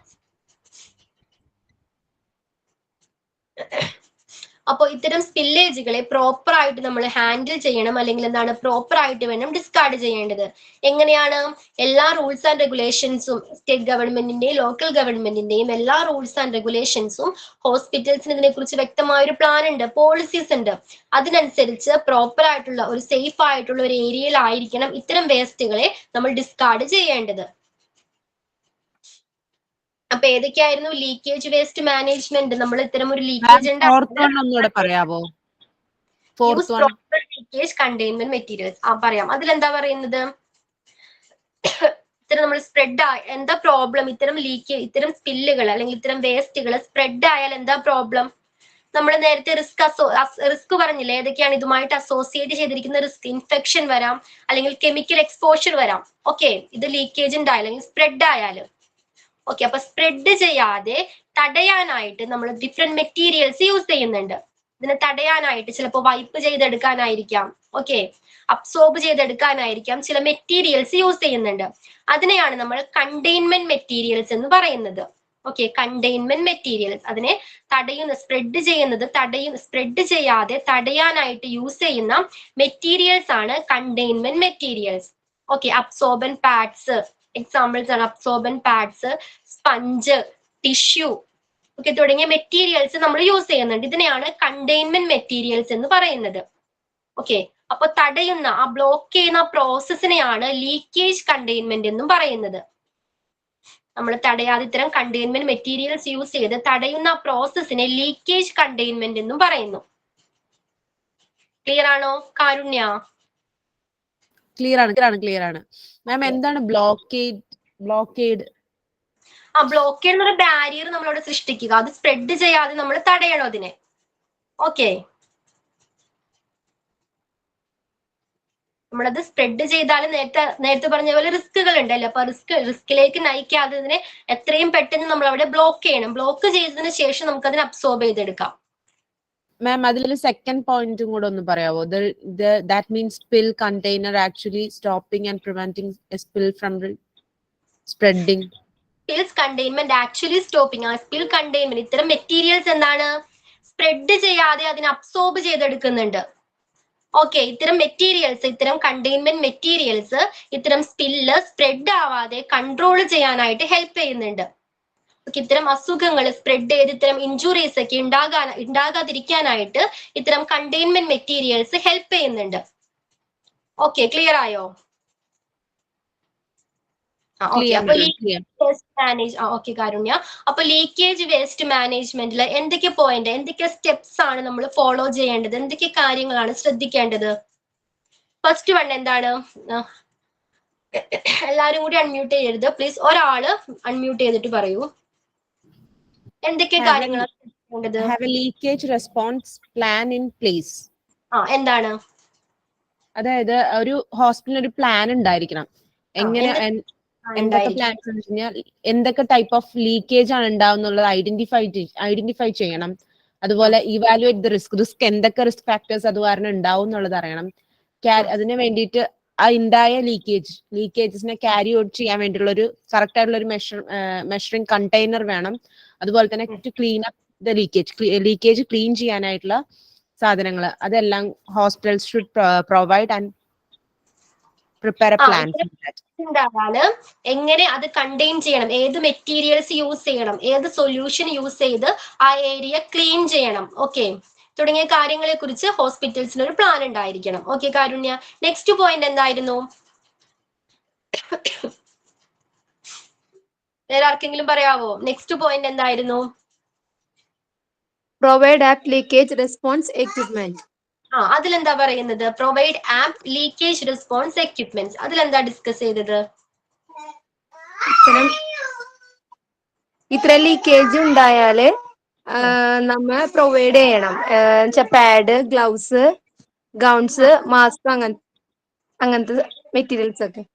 അപ്പോൾ ഇത്തരം സ്പില്ലേജുകളെ പ്രോപ്പർ ആയിട്ട് നമ്മൾ ഹാൻഡിൽ ചെയ്യണം, അല്ലെങ്കിൽ എന്താണ്, പ്രോപ്പർ ആയിട്ട് വേണം ഡിസ്കാർഡ് ചെയ്യേണ്ടത്. എങ്ങനെയാണ്? എല്ലാ റൂൾസ് ആൻഡ് റെഗുലേഷൻസും, സ്റ്റേറ്റ് ഗവൺമെന്റിന്റെയും ലോക്കൽ ഗവൺമെന്റിന്റെയും എല്ലാ റൂൾസ് ആൻഡ് റെഗുലേഷൻസും ഹോസ്പിറ്റൽസിന് ഇതിനെ കുറിച്ച് വ്യക്തമായ ഒരു പ്ലാൻ ഉണ്ട്, പോളിസീസ് ഉണ്ട്. അതിനനുസരിച്ച് പ്രോപ്പർ ആയിട്ടുള്ള ഒരു സേഫ് ആയിട്ടുള്ള ഒരു ഏരിയയിലായിരിക്കണം ഇത്തരം വേസ്റ്റുകളെ നമ്മൾ ഡിസ്കാർഡ് ചെയ്യേണ്ടത്. അപ്പൊ ഏതൊക്കെയായിരുന്നു ലീക്കേജ് വേസ്റ്റ് മാനേജ്മെന്റ്? നമ്മൾ ഇത്തരം ഒരു ലീക്കേജ് പറയാവോ? ലീക്കേജ് കണ്ടെയ്ൻമെന്റ് മെറ്റീരിയൽസ് പറയാം. അതിലെന്താ പറയുന്നത്? ഇത്തരം നമ്മൾ സ്പ്രെഡ് എന്താ പ്രോബ്ലം? ഇത്തരം ഇത്തരം സ്പില്ലുകൾ അല്ലെങ്കിൽ ഇത്തരം വേസ്റ്റുകൾ സ്പ്രെഡ് ആയാൽ എന്താ പ്രോബ്ലം? നമ്മൾ നേരത്തെ റിസ്ക് പറഞ്ഞില്ലേ? ഏതൊക്കെയാണ് ഇതുമായിട്ട് അസോസിയേറ്റ് ചെയ്തിരിക്കുന്ന റിസ്ക്? ഇൻഫെക്ഷൻ വരാം, അല്ലെങ്കിൽ കെമിക്കൽ എക്സ്പോഷർ വരാം. ഓക്കെ, ഇത് ലീക്കേജ് ഉണ്ടായാൽ അല്ലെങ്കിൽ സ്പ്രെഡ് ആയാലും. ഓക്കെ, അപ്പൊ സ്പ്രെഡ് ചെയ്യാതെ തടയാനായിട്ട് നമ്മൾ ഡിഫറെന്റ് മെറ്റീരിയൽസ് യൂസ് ചെയ്യുന്നുണ്ട്. ഇതിനെ തടയാനായിട്ട് ചിലപ്പോൾ വൈപ്പ് ചെയ്തെടുക്കാനായിരിക്കാം, ഓക്കെ, അബ്സോർബ് ചെയ്തെടുക്കാനായിരിക്കാം ചില മെറ്റീരിയൽസ് യൂസ് ചെയ്യുന്നുണ്ട്. അതിനെയാണ് നമ്മൾ കണ്ടെയ്ൻമെന്റ് മെറ്റീരിയൽസ് എന്ന് പറയുന്നത്. ഓക്കെ, കണ്ടെയ്ൻമെന്റ് മെറ്റീരിയൽസ്, അതിനെ തടയുന്ന, സ്പ്രെഡ് ചെയ്യാതെ തടയാനായിട്ട് യൂസ് ചെയ്യുന്ന മെറ്റീരിയൽസ് ആണ് containment materials. Okay, absorbent pads examples ആണ്. അബ്സോർബൻ പാഡ്സ്, സ്പഞ്ച്, ടിഷ്യൂ ഒക്കെ തുടങ്ങിയ മെറ്റീരിയൽസ് നമ്മൾ യൂസ് ചെയ്യുന്നുണ്ട്. ഇതിനെയാണ് കണ്ടെയ്ൻമെന്റ് മെറ്റീരിയൽസ് എന്ന് പറയുന്നത്. ഓക്കെ, അപ്പൊ തടയുന്ന, ബ്ലോക്ക് ചെയ്യുന്ന പ്രോസസ്സിനെയാണ് ലീക്കേജ് കണ്ടെയ്ൻമെന്റ് എന്നും പറയുന്നത്. നമ്മൾ തടയാതെ ഇത്തരം കണ്ടെയ്ൻമെന്റ് മെറ്റീരിയൽസ് യൂസ് ചെയ്ത് തടയുന്ന പ്രോസസ്സിനെ ലീക്കേജ് കണ്ടെയ്ൻമെന്റ് എന്നും പറയുന്നു. ക്ലിയർ ആണോ കാരുണ്യ? ക്ലിയർ ആണ്. മാം, എന്താണ് ബ്ലോക്കേഡ്? ബ്ലോക്കേഡ് എന്നൊരു ബാരിയർ നമ്മളവിടെ സൃഷ്ടിക്കുക, അത് സ്പ്രെഡ് ചെയ്യാതെ നമ്മൾ തടയണം അതിനെ. ഓക്കെ, നമ്മളത് സ്പ്രെഡ് ചെയ്താൽ നേരത്തെ പറഞ്ഞ പോലെ റിസ്കുകൾ ഉണ്ടല്ലോ. അപ്പൊ റിസ്കിലേക്ക് നയിക്കാതെ ഇതിനെ എത്രയും പെട്ടെന്ന് നമ്മൾ അവിടെ ബ്ലോക്ക് ചെയ്യണം. ബ്ലോക്ക് ചെയ്തതിന് ശേഷം നമുക്ക് അതിനെ അബ്സോർബ് ചെയ്തെടുക്കാം. മാം, അതിലൊരു സെക്കൻഡ് പോയിന്റും കൂടെ ഒന്ന് പറയാവോ? That means spill container actually stopping and preventing a spill from spreading. Spills containment actually stopping. Spill containment, ഇത്തരം മെറ്റീരിയൽസ് എന്താണ്, സ്പ്രെഡ് ചെയ്യാതെ അതിനെ അബ്സോർബ് ചെയ്തെടുക്കുന്നുണ്ട്. ഓക്കെ, ഇത്തരം മെറ്റീരിയൽസ്, ഇത്തരം കണ്ടെയ്ൻമെന്റ് മെറ്റീരിയൽസ് ഇത്തരം സ്പില്ല് സ്പ്രെഡ് ആവാതെ കൺട്രോൾ ചെയ്യാനായിട്ട് ഹെൽപ്പ് ചെയ്യുന്നുണ്ട്. ഇത്തരം അസുഖങ്ങൾ സ്പ്രെഡ് ചെയ്ത് ഇത്തരം ഇഞ്ചുറീസ് ഒക്കെ ഉണ്ടാകാതിരിക്കാനായിട്ട് ഇത്തരം കണ്ടെയ്ൻമെന്റ് മെറ്റീരിയൽസ് ഹെൽപ്പ് ചെയ്യുന്നുണ്ട്. ഓക്കെ, ക്ലിയർ ആയോ? ഓക്കെ കാരുണ്യ, അപ്പൊ ലീക്കേജ് വേസ്റ്റ് മാനേജ്മെന്റിൽ എന്തൊക്കെ സ്റ്റെപ്സ് ആണ് നമ്മൾ ഫോളോ ചെയ്യേണ്ടത്? എന്തൊക്കെ കാര്യങ്ങളാണ് ശ്രദ്ധിക്കേണ്ടത്? ഫസ്റ്റ് വൺ എന്താണ്? എല്ലാരും കൂടി അൺമ്യൂട്ട് ചെയ്യരുത് പ്ലീസ്. ഒരാള് അൺമ്യൂട്ട് ചെയ്തിട്ട് പറയൂ. എന്തൊക്കെ കാര്യങ്ങളാണ് ശ്രദ്ധിക്കേണ്ടത്? Have a leakage response plan in place. എന്താണ്? അതായത് ഒരു ഹോസ്പിറ്റലിന് ഒരു പ്ലാൻ ഉണ്ടായിരിക്കണം. എങ്ങനെ എന്തൊക്കെ പ്ലാൻസ് എന്ന് വെച്ച് കഴിഞ്ഞാൽ എന്തൊക്കെ ടൈപ്പ് ഓഫ് ലീക്കേജ് ആണ് ഉണ്ടാവുന്നുള്ളത് ഐഡന്റിഫൈ ചെയ്യണം. അതുപോലെ ഇവാലുവേറ്റ് ദ റിസ്ക് എന്തൊക്കെ റിസ്ക് ഫാക്ടേഴ്സ് അത് കാരണം ഉണ്ടാവും എന്നുള്ളത് അറിയണം. അതിന് വേണ്ടിയിട്ട് ആ ഉണ്ടായ ലീക്കേജസിനെ ക്യാരി ഔട്ട് ചെയ്യാൻ വേണ്ടിയുള്ള ഒരു കറക്റ്റ് ആയിട്ടുള്ള ഒരു മെഷറിംഗ് കണ്ടെയ്നർ വേണം. അതുപോലെ തന്നെ to clean up the leakage clean ചെയ്യാനായിട്ടുള്ള സാധനങ്ങൾ അതെല്ലാം hospitals should provide and prepare a plan. ഉണ്ടാകാന് എങ്ങനെ അത് കണ്ടെയ്ൻ ചെയ്യണം, ഏത് മെറ്റീരിയൽസ് യൂസ് ചെയ്യണം, ഏത് സൊല്യൂഷൻ യൂസ് ചെയ്ത് ആ ഏരിയ ക്ലീൻ ചെയ്യണം, ഓക്കെ, തുടങ്ങിയ കാര്യങ്ങളെ കുറിച്ച് ഹോസ്പിറ്റൽസിന് ഒരു പ്ലാൻ ഉണ്ടായിരിക്കണം. ഓക്കെ കാരുണ്യ, നെക്സ്റ്റ് പോയിന്റ് എന്തായിരുന്നു? വേറെ ആർക്കെങ്കിലും പറയാവോ? നെക്സ്റ്റ് പോയിന്റ് എന്തായിരുന്നു? Provide apt leakage response equipment. അതിലെന്താ പറയുന്നത്? Provide apt leakage response equipments. അതിലെന്താ ഡിസ്കസ് ചെയ്തത്? ഇത്ര ലീക്കേജ് ഉണ്ടായാല് നമ്മ പ്രൊവൈഡ് ചെയ്യണം പാഡ്, ഗ്ലൗസ്, ഗൗൺസ്, മാസ്ക് അങ്ങനത്തെ മെറ്റീരിയൽസ് ഒക്കെ.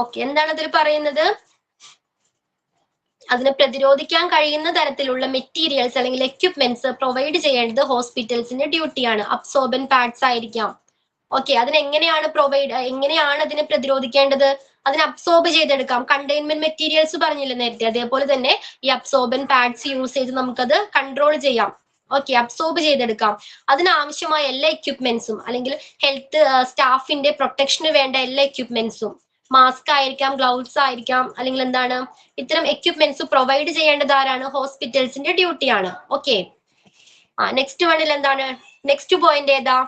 ഓക്കെ, എന്താണ് അതിൽ പറയുന്നത്? അതിനെ പ്രതിരോധിക്കാൻ കഴിയുന്ന തരത്തിലുള്ള മെറ്റീരിയൽസ് അല്ലെങ്കിൽ എക്യുപ്മെന്റ്സ് പ്രൊവൈഡ് ചെയ്യേണ്ടത് ഹോസ്പിറ്റൽസിന്റെ ഡ്യൂട്ടിയാണ്. അബ്സോർബൻ പാഡ്സ് ആയിരിക്കാം. ഓക്കെ, എങ്ങനെയാണ് അതിനെ പ്രതിരോധിക്കേണ്ടത്? അതിനെ അബ്സോർബ് ചെയ്തെടുക്കാം. കണ്ടെയ്ൻമെന്റ് മെറ്റീരിയൽസ് പറഞ്ഞില്ലേ നേരത്തെ, അതേപോലെ തന്നെ ഈ അബ്സോർബൻ പാഡ്സ് യൂസ് ചെയ്ത് നമുക്കത് കൺട്രോൾ ചെയ്യാം. ഓക്കെ, അബ്സോർബ് ചെയ്തെടുക്കാം. അതിനാവശ്യമായ എല്ലാ എക്യുപ്മെന്റ്സും അല്ലെങ്കിൽ ഹെൽത്ത് സ്റ്റാഫിന്റെ പ്രൊട്ടക്ഷന് വേണ്ട എല്ലാ എക്യുപ്മെന്റ്സും, മാസ്ക് ആയിരിക്കാം, ഗ്ലൗസ് ആയിരിക്കാം, അല്ലെങ്കിൽ എന്താണ്, ഇത്തരം എക്യുപ്മെന്റ്സ് പ്രൊവൈഡ് ചെയ്യേണ്ടത് ആരാണ്? ഹോസ്പിറ്റൽസിന്റെ ഡ്യൂട്ടിയാണ്. ഓക്കെ, നെക്സ്റ്റ് വണ്ണിൽ എന്താണ്? നെക്സ്റ്റ് പോയിന്റ് ഏതാ?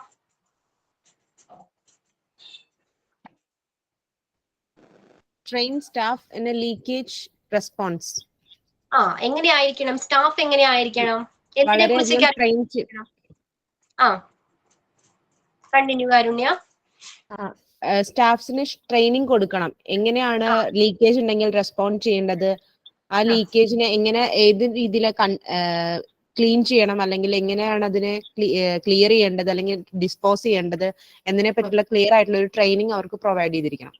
Train staff in A leakage response. എങ്ങനെയായിരിക്കണം സ്റ്റാഫ്? എങ്ങനെയായിരിക്കണം? എന്തിനെ കുറിച്ച്? കണ്ടിന്യൂ കാരുണ്യ. സ്റ്റാഫ്സിന് ട്രെയിനിങ് കൊടുക്കണം. എങ്ങനെയാണ് ലീക്കേജ് ഉണ്ടെങ്കിൽ റെസ്പോണ്ട് ചെയ്യേണ്ടത്, ആ ലീക്കേജിനെ എങ്ങനെ ഏത് രീതിയിൽ ക്ലീൻ ചെയ്യണം, അല്ലെങ്കിൽ എങ്ങനെയാണ് അതിനെ ക്ലിയർ ചെയ്യേണ്ടത് അല്ലെങ്കിൽ ഡിസ്പോസ് ചെയ്യേണ്ടത് എന്നതിനെ പറ്റിയുള്ള ക്ലിയർ ആയിട്ടുള്ള ഒരു ട്രെയിനിങ് അവർക്ക് പ്രൊവൈഡ് ചെയ്തിരിക്കണം.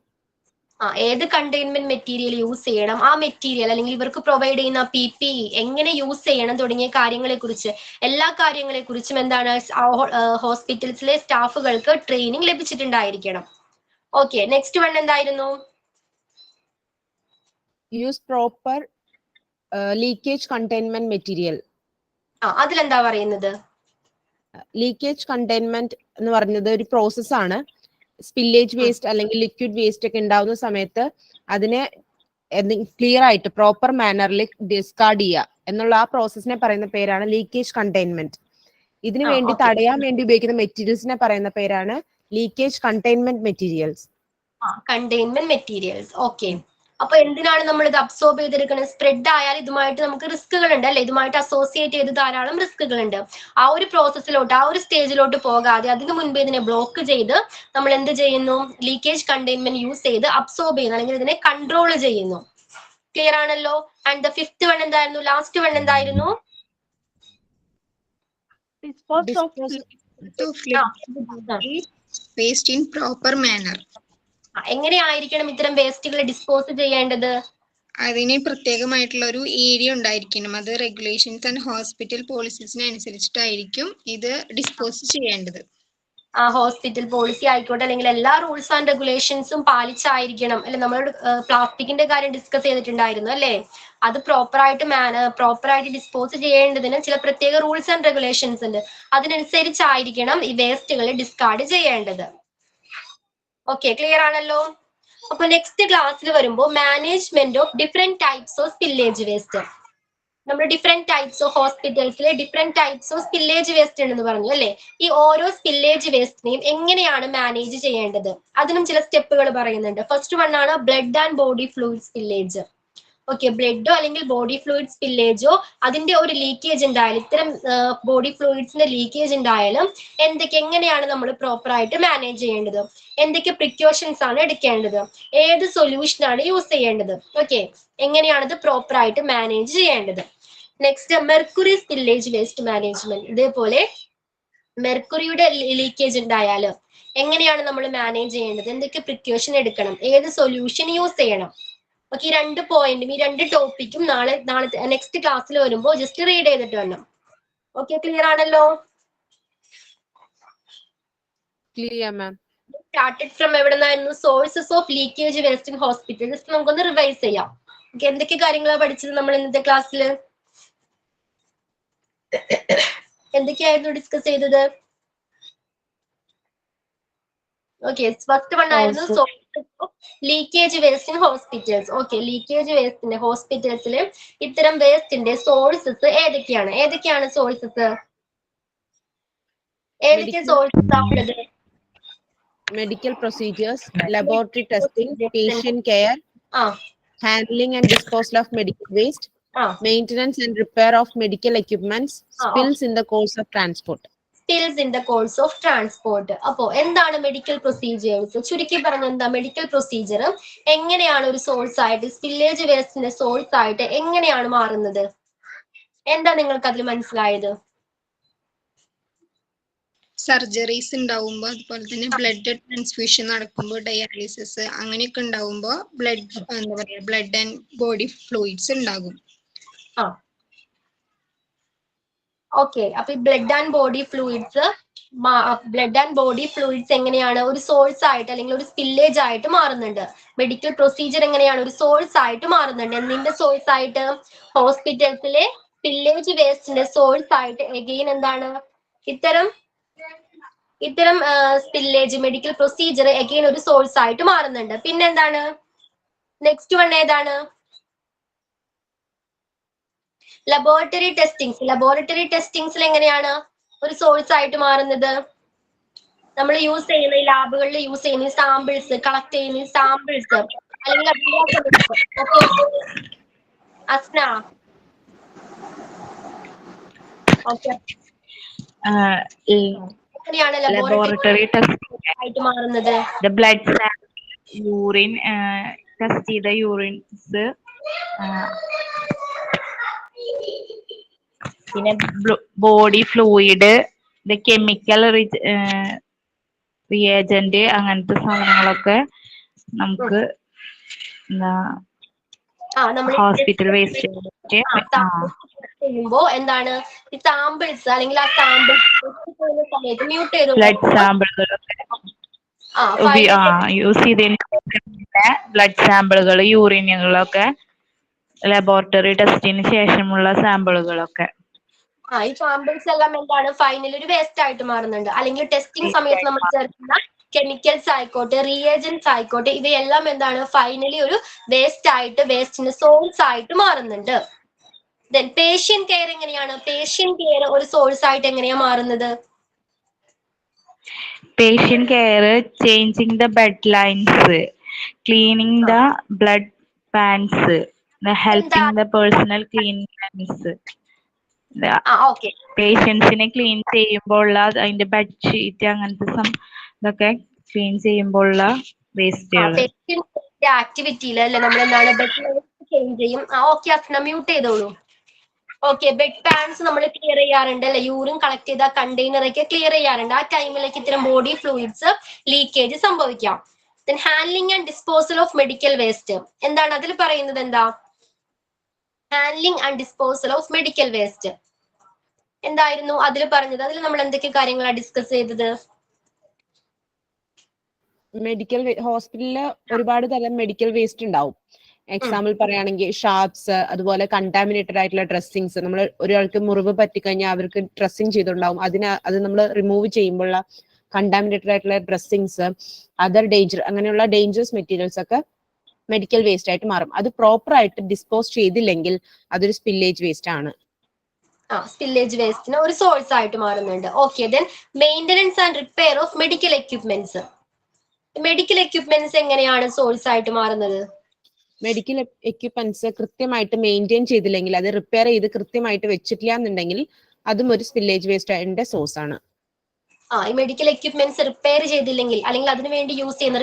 ഏത് കണ്ടെയ്ൻമെന്റ് മെറ്റീരിയൽ യൂസ് ചെയ്യണം, ആ മെറ്റീരിയൽ അല്ലെങ്കിൽ ഇവർക്ക് പ്രൊവൈഡ് ചെയ്യുന്ന PPE എങ്ങനെ യൂസ് ചെയ്യണം തുടങ്ങിയ കാര്യങ്ങളെ കുറിച്ച്, എല്ലാ കാര്യങ്ങളെ കുറിച്ചും എന്താണ് ഹോസ്പിറ്റൽസിലെ സ്റ്റാഫുകൾക്ക് ട്രെയിനിങ് ലഭിച്ചിട്ടുണ്ടായിരിക്കണം. ഓക്കെ, നെക്സ്റ്റ് വൺ എന്തായിരുന്നു? Use proper leakage containment material. അതിലെന്താ പറയുന്നത്? ലീക്കേജ് കണ്ടെയ്ൻമെന്റ് എന്ന് പറയുന്നത് ഒരു പ്രോസസ് ആണ്. സ്പില്ലേജ് വേസ്റ്റ് അല്ലെങ്കിൽ ലിക്വിഡ് വേസ്റ്റ് ഒക്കെ ഉണ്ടാവുന്ന സമയത്ത് അതിനെ ക്ലിയർ ആയിട്ട് പ്രോപ്പർ മാനറിൽ ഡിസ്കാർഡ് ചെയ്യുക എന്നുള്ള ആ പ്രോസസ്സിനെ പറയുന്ന പേരാണ് ലീക്കേജ് കണ്ടെയ്ൻമെന്റ്. ഇതിനു വേണ്ടി തടയാൻ വേണ്ടി ഉപയോഗിക്കുന്ന മെറ്റീരിയൽസിനെ പറയുന്ന പേരാണ് leakage containment materials. Containment materials. Okay, അപ്പൊ എന്തിനാണ് നമ്മൾ ഇത് അബ്സോർബ് ചെയ്തെടുക്കുന്നത്? സ്പ്രെഡ് ആയാൽ ഇതുമായിട്ട് നമുക്ക് റിസ്കുകൾ ഉണ്ട് അല്ലെ, ഇതുമായിട്ട് അസോസിയേറ്റ് ചെയ്ത് ധാരാളം റിസ്കുകൾ ഉണ്ട്. ആ ഒരു പ്രോസസ്സിലോട്ട്, ആ ഒരു സ്റ്റേജിലോട്ട് പോകാതെ അതിനു മുൻപ് ഇതിനെ ബ്ലോക്ക് ചെയ്ത് നമ്മൾ എന്ത് ചെയ്യുന്നു? ലീക്കേജ് കണ്ടെയ്ൻമെന്റ് യൂസ് ചെയ്ത് അബ്സോർബ് ചെയ്യുന്നു, അല്ലെങ്കിൽ ഇതിനെ കൺട്രോൾ ചെയ്യുന്നു. ക്ലിയർ ആണല്ലോ? ആൻഡ് ദ ഫിഫ്ത്ത് വൺ എന്തായിരുന്നു? ലാസ്റ്റ് വൺ എന്തായിരുന്നു? Waste in proper manor. എങ്ങനെയായിരിക്കണം ഇത്തരം വേസ്റ്റുകൾ ഡിസ്പോസ് ചെയ്യേണ്ടത്? അതിന് പ്രത്യേകമായിട്ടുള്ള ഒരു ഏരിയ ഉണ്ടായിരിക്കണം. അത് റെഗുലേഷൻസ് ആൻഡ് ഹോസ്പിറ്റൽ പോളിസീസിന് അനുസരിച്ചിട്ടായിരിക്കും ഇത് ഡിസ്പോസ് ചെയ്യേണ്ടത്. ഹോസ്പിറ്റൽ പോളിസി ആയിക്കോട്ടെ, അല്ലെങ്കിൽ എല്ലാ റൂൾസ് ആൻഡ് റെഗുലേഷൻസും പാലിച്ചായിരിക്കണം അല്ലെ. നമ്മൾ പ്ലാസ്റ്റിക്കിന്റെ കാര്യം ഡിസ്കസ് ചെയ്തിട്ടുണ്ടായിരുന്നു അല്ലെ. അത് പ്രോപ്പറായിട്ട് ഡിസ്പോസ് ചെയ്യേണ്ടതിന് ചില പ്രത്യേക റൂൾസ് ആൻഡ് റെഗുലേഷൻസ് ഉണ്ട്. അതിനനുസരിച്ചായിരിക്കണം ഈ വേസ്റ്റുകൾ ഡിസ്കാർഡ് ചെയ്യേണ്ടത്. ഓക്കെ, ക്ലിയർ ആണല്ലോ? അപ്പൊ നെക്സ്റ്റ് ക്ലാസ്സിൽ വരുമ്പോൾ management of different types of spillage waste. നമ്മൾ ഡിഫറെന്റ് ടൈപ്സ് ഓഫ് ഹോസ്പിറ്റൽസിലെ different types of spillage waste ഉണ്ടെന്ന് പറഞ്ഞു അല്ലെ. ഈ ഓരോ സ്പില്ലേജ് വേസ്റ്റിനെയും എങ്ങനെയാണ് മാനേജ് ചെയ്യേണ്ടത്, അതിനും ചില സ്റ്റെപ്പുകൾ പറയുന്നുണ്ട്. ഫസ്റ്റ് വൺ ആണ് blood and body fluid spillage. Okay, ബ്ലഡോ അല്ലെങ്കിൽ ബോഡി ഫ്ലൂയിഡ് സ്പില്ലേജോ അതിന്റെ ഒരു ലീക്കേജ് ഉണ്ടായാലും, ഇത്തരം ബോഡി ഫ്ലൂയിഡ്സിന്റെ ലീക്കേജ് ഉണ്ടായാലും എങ്ങനെയാണ് നമ്മൾ പ്രോപ്പർ ആയിട്ട് മാനേജ് ചെയ്യേണ്ടത്, എന്തൊക്കെ പ്രിക്കോഷൻസ് ആണ് എടുക്കേണ്ടത്, ഏത് സൊല്യൂഷൻ ആണ് യൂസ് ചെയ്യേണ്ടത്, ഓക്കെ, എങ്ങനെയാണിത് പ്രോപ്പർ ആയിട്ട് മാനേജ് ചെയ്യേണ്ടത്. Next mercury spillage waste management. ഇതേപോലെ മെർക്കുറിയുടെ ലീക്കേജ് ഉണ്ടായാൽ എങ്ങനെയാണ് നമ്മൾ മാനേജ് ചെയ്യേണ്ടത്, എന്തൊക്കെ പ്രിക്കോഷൻ എടുക്കണം, ഏത് സൊല്യൂഷൻ യൂസ് ചെയ്യണം. ഓക്കെ, ഈ 2 പോയിന്റും ഈ 2 ടോപ്പിക്കും നാളെ നെക്സ്റ്റ് ക്ലാസ്സിൽ വരുമ്പോൾ ജസ്റ്റ് റീഡ് ചെയ്തിട്ട് വരണം. ഓക്കെ, ക്ലിയർ ആണല്ലോ? Clear ma'am. സ്റ്റാർട്ടഡ് ഫ്രം എവിടെ നിന്നായിരുന്നു? Sources of leakage waste in hospital. Just നമുക്കൊന്ന് റിവൈസ് ചെയ്യാം. ഓക്കെ, എന്തൊക്കെ കാര്യങ്ങളാണ് പഠിച്ചത് നമ്മൾ ഇന്നത്തെ ക്ലാസ്സിൽ? എന്തൊക്കെയായിരുന്നു ഡിസ്കസ് ചെയ്തത്? ഓക്കെ, ഫസ്റ്റ് വൺ ആയിരുന്നു sources of leakage waste in hospitals. Okay, leakage വേസ്റ്റിന്റെ ഹോസ്പിറ്റൽസിൽ ഇത്തരം വേസ്റ്റിന്റെ സോഴ്സസ് ഏതൊക്കെയാണ് സോഴ്സസ്? ഏതൊക്കെ സോഴ്സസ് ആണുള്ളത്? Medical procedures, laboratory testing, patient care, handling and disposal of medical waste, maintenance and repair of medical equipments, spills in the course of transport. Spills in the course of transport. അപ്പോ എന്താണ് medical procedures? ചുരുക്കി പറഞ്ഞ എന്താ medical procedure? എങ്ങനെയാണ് ഒരു source ആയിട്ട്, spillage വേസ്റ്റിന്റെ source ആയിട്ട് എങ്ങനെയാണ് മാറുന്നത്? എന്താ നിങ്ങൾക്ക് അതിൽ മനസ്സിലായത്? സർജറീസ് ഉണ്ടാവുമ്പോൾ, അതുപോലെ തന്നെ ബ്ലഡ് ട്രാൻസ്ഫ്യൂഷൻ നടക്കുമ്പോൾ, ഡയാലിസിസ് അങ്ങനെയൊക്കെ ഉണ്ടാവുമ്പോൾ ബ്ലഡ് ആൻഡ് ബോഡി ഫ്ലൂയിഡ്സ് ഉണ്ടാകും. ഓക്കെ, അപ്പൊ ഈ ബ്ലഡ് ആൻഡ് ബോഡി ഫ്ലൂയിഡ്സ് എങ്ങനെയാണ് ഒരു സോഴ്സ് ആയിട്ട് അല്ലെങ്കിൽ ഒരു സ്പില്ലേജ് ആയിട്ട് മാറുന്നുണ്ട്? മെഡിക്കൽ പ്രൊസീജിയർ എങ്ങനെയാണ് ഒരു സോഴ്സ് ആയിട്ട് മാറുന്നുണ്ട്? എന്തിന്റെ സോഴ്സ് ആയിട്ട്? ഹോസ്പിറ്റൽസിലെ സ്പില്ലേജ് വേസ്റ്റിന്റെ സോഴ്സ് ആയിട്ട് എഗെയിൻ എന്താണ് ഇത്തരം സ്പില്ലേജ് മെഡിക്കൽ പ്രൊസീജിയർ എഗെയിൻ ഒരു സോഴ്സ് ആയിട്ട് മാറുന്നുണ്ട്. പിന്നെന്താണ് നെക്സ്റ്റ് വൺ ഏതാണ്? ലബോറട്ടറി ടെസ്റ്റിംഗ്സിൽ എങ്ങനെയാണ് ഒരു സോഴ്സ് ആയിട്ട് മാറുന്നത്? നമ്മൾ യൂസ് ചെയ്യുന്ന ഈ ലാബുകളിൽ യൂസ് ചെയ്യുന്ന സാമ്പിൾസ്, കളക്ട് ചെയ്യുന്ന സാമ്പിൾസ് അല്ലെങ്കിൽ അസ്ന, ഓക്കെ, എങ്ങനെയാണ് ലബോറട്ടറി ആയിട്ട് മാറുന്നത്? ബ്ലഡ് യൂറിൻ ടെസ്റ്റ് ചെയ്ത യൂറിൻസ്, പിന്നെ ബോഡി ഫ്ലൂയിഡ്, കെമിക്കൽ റിയേജന്റ്, അങ്ങനത്തെ സാധനങ്ങളൊക്കെ നമുക്ക് ഹോസ്പിറ്റൽ വേസ്റ്റ് ചെയ്യുമ്പോ എന്താണ് ഈ സാമ്പിൾസ് അല്ലെങ്കിൽ ആ സാമ്പിൾസ് സമയത്ത് മ്യൂട്ട് ചെയ്ത് ബ്ലഡ് സാമ്പിളുകളൊക്കെ യൂസ് ചെയ്തതിന് ബ്ലഡ് സാമ്പിളുകൾ, യൂറിനുകളൊക്കെ ലബോറട്ടറി ടെസ്റ്റിന് ശേഷമുള്ള സാമ്പിളുകളൊക്കെ ഈ സാമ്പിൾസ് എല്ലാം എന്താണ് ഫൈനൽ ഒരു വേസ്റ്റ് ആയിട്ട് മാറുന്നുണ്ട്. അല്ലെങ്കിൽ ടെസ്റ്റിംഗ് സമയത്ത് നമ്മൾ ചേർക്കുന്ന കെമിക്കൽസ് ആയിക്കോട്ടെ, റിയേജൻസ് ആയിക്കോട്ടെ, ഇവയെല്ലാം എന്താണ് ഫൈനലി ഒരു വേസ്റ്റ് ആയിട്ട്, വേസ്റ്റിന്റെ സോഴ്സ് ആയിട്ട് മാറുന്നുണ്ട്. ദെൻ പേഷ്യന്റ് കെയർ എങ്ങനെയാണ്? പേഷ്യന്റ് കെയർ ഒരു സോഴ്സ് ആയിട്ട് എങ്ങനെയാ മാറുന്നത്? Patient care, changing the bed lines, cleaning the blood pans, helping the personal cleaning lines. പേഷ്യൻസിനെ ക്ലീൻ ചെയ്യുമ്പോഴുള്ള അതിന്റെ ബെഡ്ഷീറ്റ് അങ്ങനത്തെ ഇതൊക്കെ ക്ലീൻ ചെയ്യുമ്പോഴുള്ള വേസ്റ്റുകൾ ആക്ടിവിറ്റിയിൽ അല്ലെ നമ്മൾ എന്താണ് ബെഡ് ചേഞ്ച് ചെയ്യും. ഓക്കെ, അസ്ന മ്യൂട്ട് ചെയ്തോളൂ. ഓക്കെ, ബെഡ് പാൻസ് നമ്മൾ ക്ലിയർ ചെയ്യാറുണ്ട് അല്ലെ, യൂറിൻ കളക്ട് ചെയ്ത കണ്ടെയ്നർ ഒക്കെ ക്ലിയർ ചെയ്യാറുണ്ട്. ആ ടൈമിലേക്ക് ഇത്തരം ബോഡി ഫ്ലൂയിഡ്സ് ലീക്കേജ് സംഭവിക്കാം. Then handling and disposal of medical waste എന്താണ് അതിൽ പറയുന്നത്? എന്താ handling and disposal of medical waste എന്തായിരുന്നു അതിൽ പറഞ്ഞത്? അതിൽ നമ്മൾ എന്തൊക്കെ കാര്യങ്ങളാണ് ഡിസ്കസ് ചെയ്തത്? മെഡിക്കൽ ഹോസ്പിറ്റലില് ഒരുപാട് തരം മെഡിക്കൽ വേസ്റ്റ് ഉണ്ടാവും. എക്സാമ്പിൾ പറയുകയാണെങ്കിൽ ഷാർപ്സ്, അതുപോലെ കണ്ടാമിനേറ്റഡ് ആയിട്ടുള്ള ഡ്രസ്സിങ്സ്. നമ്മൾ ഒരാൾക്ക് മുറിവ് പറ്റിക്കഴിഞ്ഞാൽ അവർക്ക് ഡ്രസ്സിങ് ചെയ്തിട്ടുണ്ടാവും. അത് നമ്മൾ റിമൂവ് ചെയ്യുമ്പോഴുള്ള കണ്ടാമിനേറ്റഡ് ആയിട്ടുള്ള ഡ്രസ്സിങ്സ്, അതർ അങ്ങനെയുള്ള ഡേഞ്ചറസ് മെറ്റീരിയൽസ് ഒക്കെ മെഡിക്കൽ വേസ്റ്റ് ആയിട്ട് മാറും. അത് പ്രോപ്പർ ആയിട്ട് ഡിസ്പോസ് ചെയ്തില്ലെങ്കിൽ അതൊരു സ്പില്ലേജ് വേസ്റ്റ് ആണ്. സ്പില്ലേജ് വേസ്റ്റിന് ഒരു സോഴ്സ് ആയിട്ട് മാറുന്നുണ്ട്. Okay, then maintenance and repair of medical equipments. Medical equipments എങ്ങനെയാണ് സോഴ്സ് ആയിട്ട് മാറുന്നത്? മെഡിക്കൽ എക്യുപ്മെന്റ്സ് കൃത്യമായിട്ട് മെയിൻറ്റെയിൻ ചെയ്തില്ലെങ്കിൽ, അത് റിപ്പയർ ചെയ്ത് കൃത്യമായിട്ട് വെച്ചിട്ടില്ല എന്നുണ്ടെങ്കിൽ അതും ഒരു സ്പില്ലേജ് വേസ്റ്റിന്റെ സോഴ്സ് ആണ്. ഈ മെഡിക്കൽ എക്യുപ്മെന്റ്സ് റിപ്പയർ ചെയ്തില്ലെങ്കിൽ അല്ലെങ്കിൽ അതിനു വേണ്ടി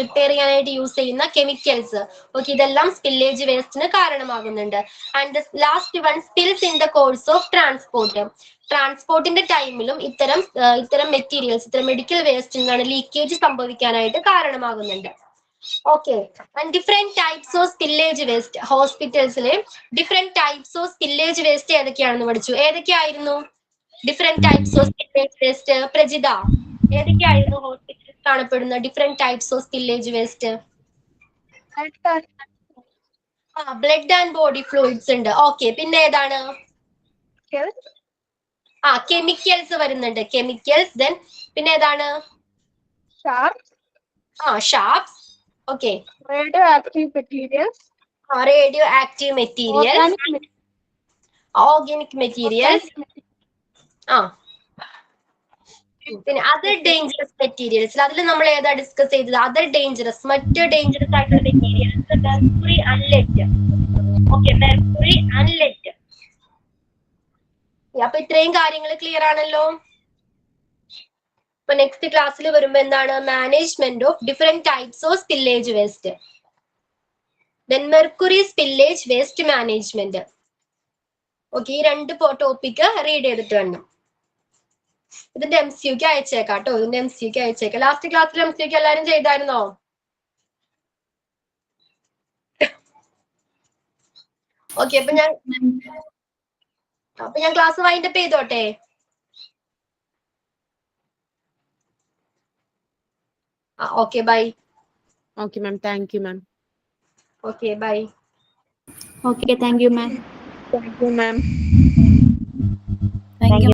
റിപ്പയർ ചെയ്യാനായിട്ട് യൂസ് ചെയ്യുന്ന കെമിക്കൽസ്, ഓക്കെ, ഇതെല്ലാം സ്പില്ലേജ് വേസ്റ്റിന് കാരണമാകുന്നുണ്ട്. And last one, spills in the course of transport. ട്രാൻസ്പോർട്ടിന്റെ ടൈമിലും ഇത്തരം മെറ്റീരിയൽസ്, ഇത്തരം മെഡിക്കൽ വേസ്റ്റിൽ നിന്നാണ് ലീക്കേജ് സംഭവിക്കാനായിട്ട് കാരണമാകുന്നുണ്ട്. Okay, and different types of spillage waste. ഹോസ്പിറ്റൽസിലെ different types of spillage waste ഏതൊക്കെയാണെന്ന് പഠിച്ചു. ഏതൊക്കെയായിരുന്നു different types of spillage waste? Prajitha, ഏതൊക്കെയായിരുന്നു ഹോസ്പിറ്റലിൽ കാണപ്പെടുന്ന different types of spillage waste? Blood and body fluids ഉണ്ട്. ഓക്കെ, പിന്നെ ഏതാണ്? കെമിക്കൽസ് വരുന്നുണ്ട്. കെമിക്കൽസ്. ദെൻ പിന്നെ ഏതാണ്? Sharps. Okay, radioactive materials, radioactive materials, organic materials. പിന്നെ അതർ ഡേഞ്ചറസ് മെറ്റീരിയൽസ്. അതിൽ നമ്മൾ ഏതാ ഡിസ്കസ് ചെയ്തത്? അതർ ഡേഞ്ചറസ്, മറ്റ് ഡേഞ്ചറസ് ആയിട്ടുള്ള materials, mercury and lead. Okay, mercury and lead. അപ്പൊ ഇത്രയും കാര്യങ്ങൾ ക്ലിയർ ആണല്ലോ. ഇപ്പൊ നെക്സ്റ്റ് ക്ലാസ്സിൽ വരുമ്പോ എന്താണ്? Management of different types of spillage waste. Then mercury spillage waste management. Okay, ഈ 2 ടോപ്പിക് റീഡ് ചെയ്തിട്ട് വേണം. ഇതിന്റെ MCQ അയച്ചേക്കാം കേട്ടോ. ഇതിന്റെ MCQ അയച്ചേക്കാം. ലാസ്റ്റ് ക്ലാസ്സിൽ MCQ എല്ലാരും ചെയ്തായിരുന്നോ? ഓക്കെ, അപ്പൊ ഞാൻ ക്ലാസ് വൈൻഡപ്പ് ചെയ്തോട്ടെ. Okay, bye. Okay ma'am, thank you ma'am. Okay, bye. Okay, thank you, ma'am. Thank you ma'am. Thank you.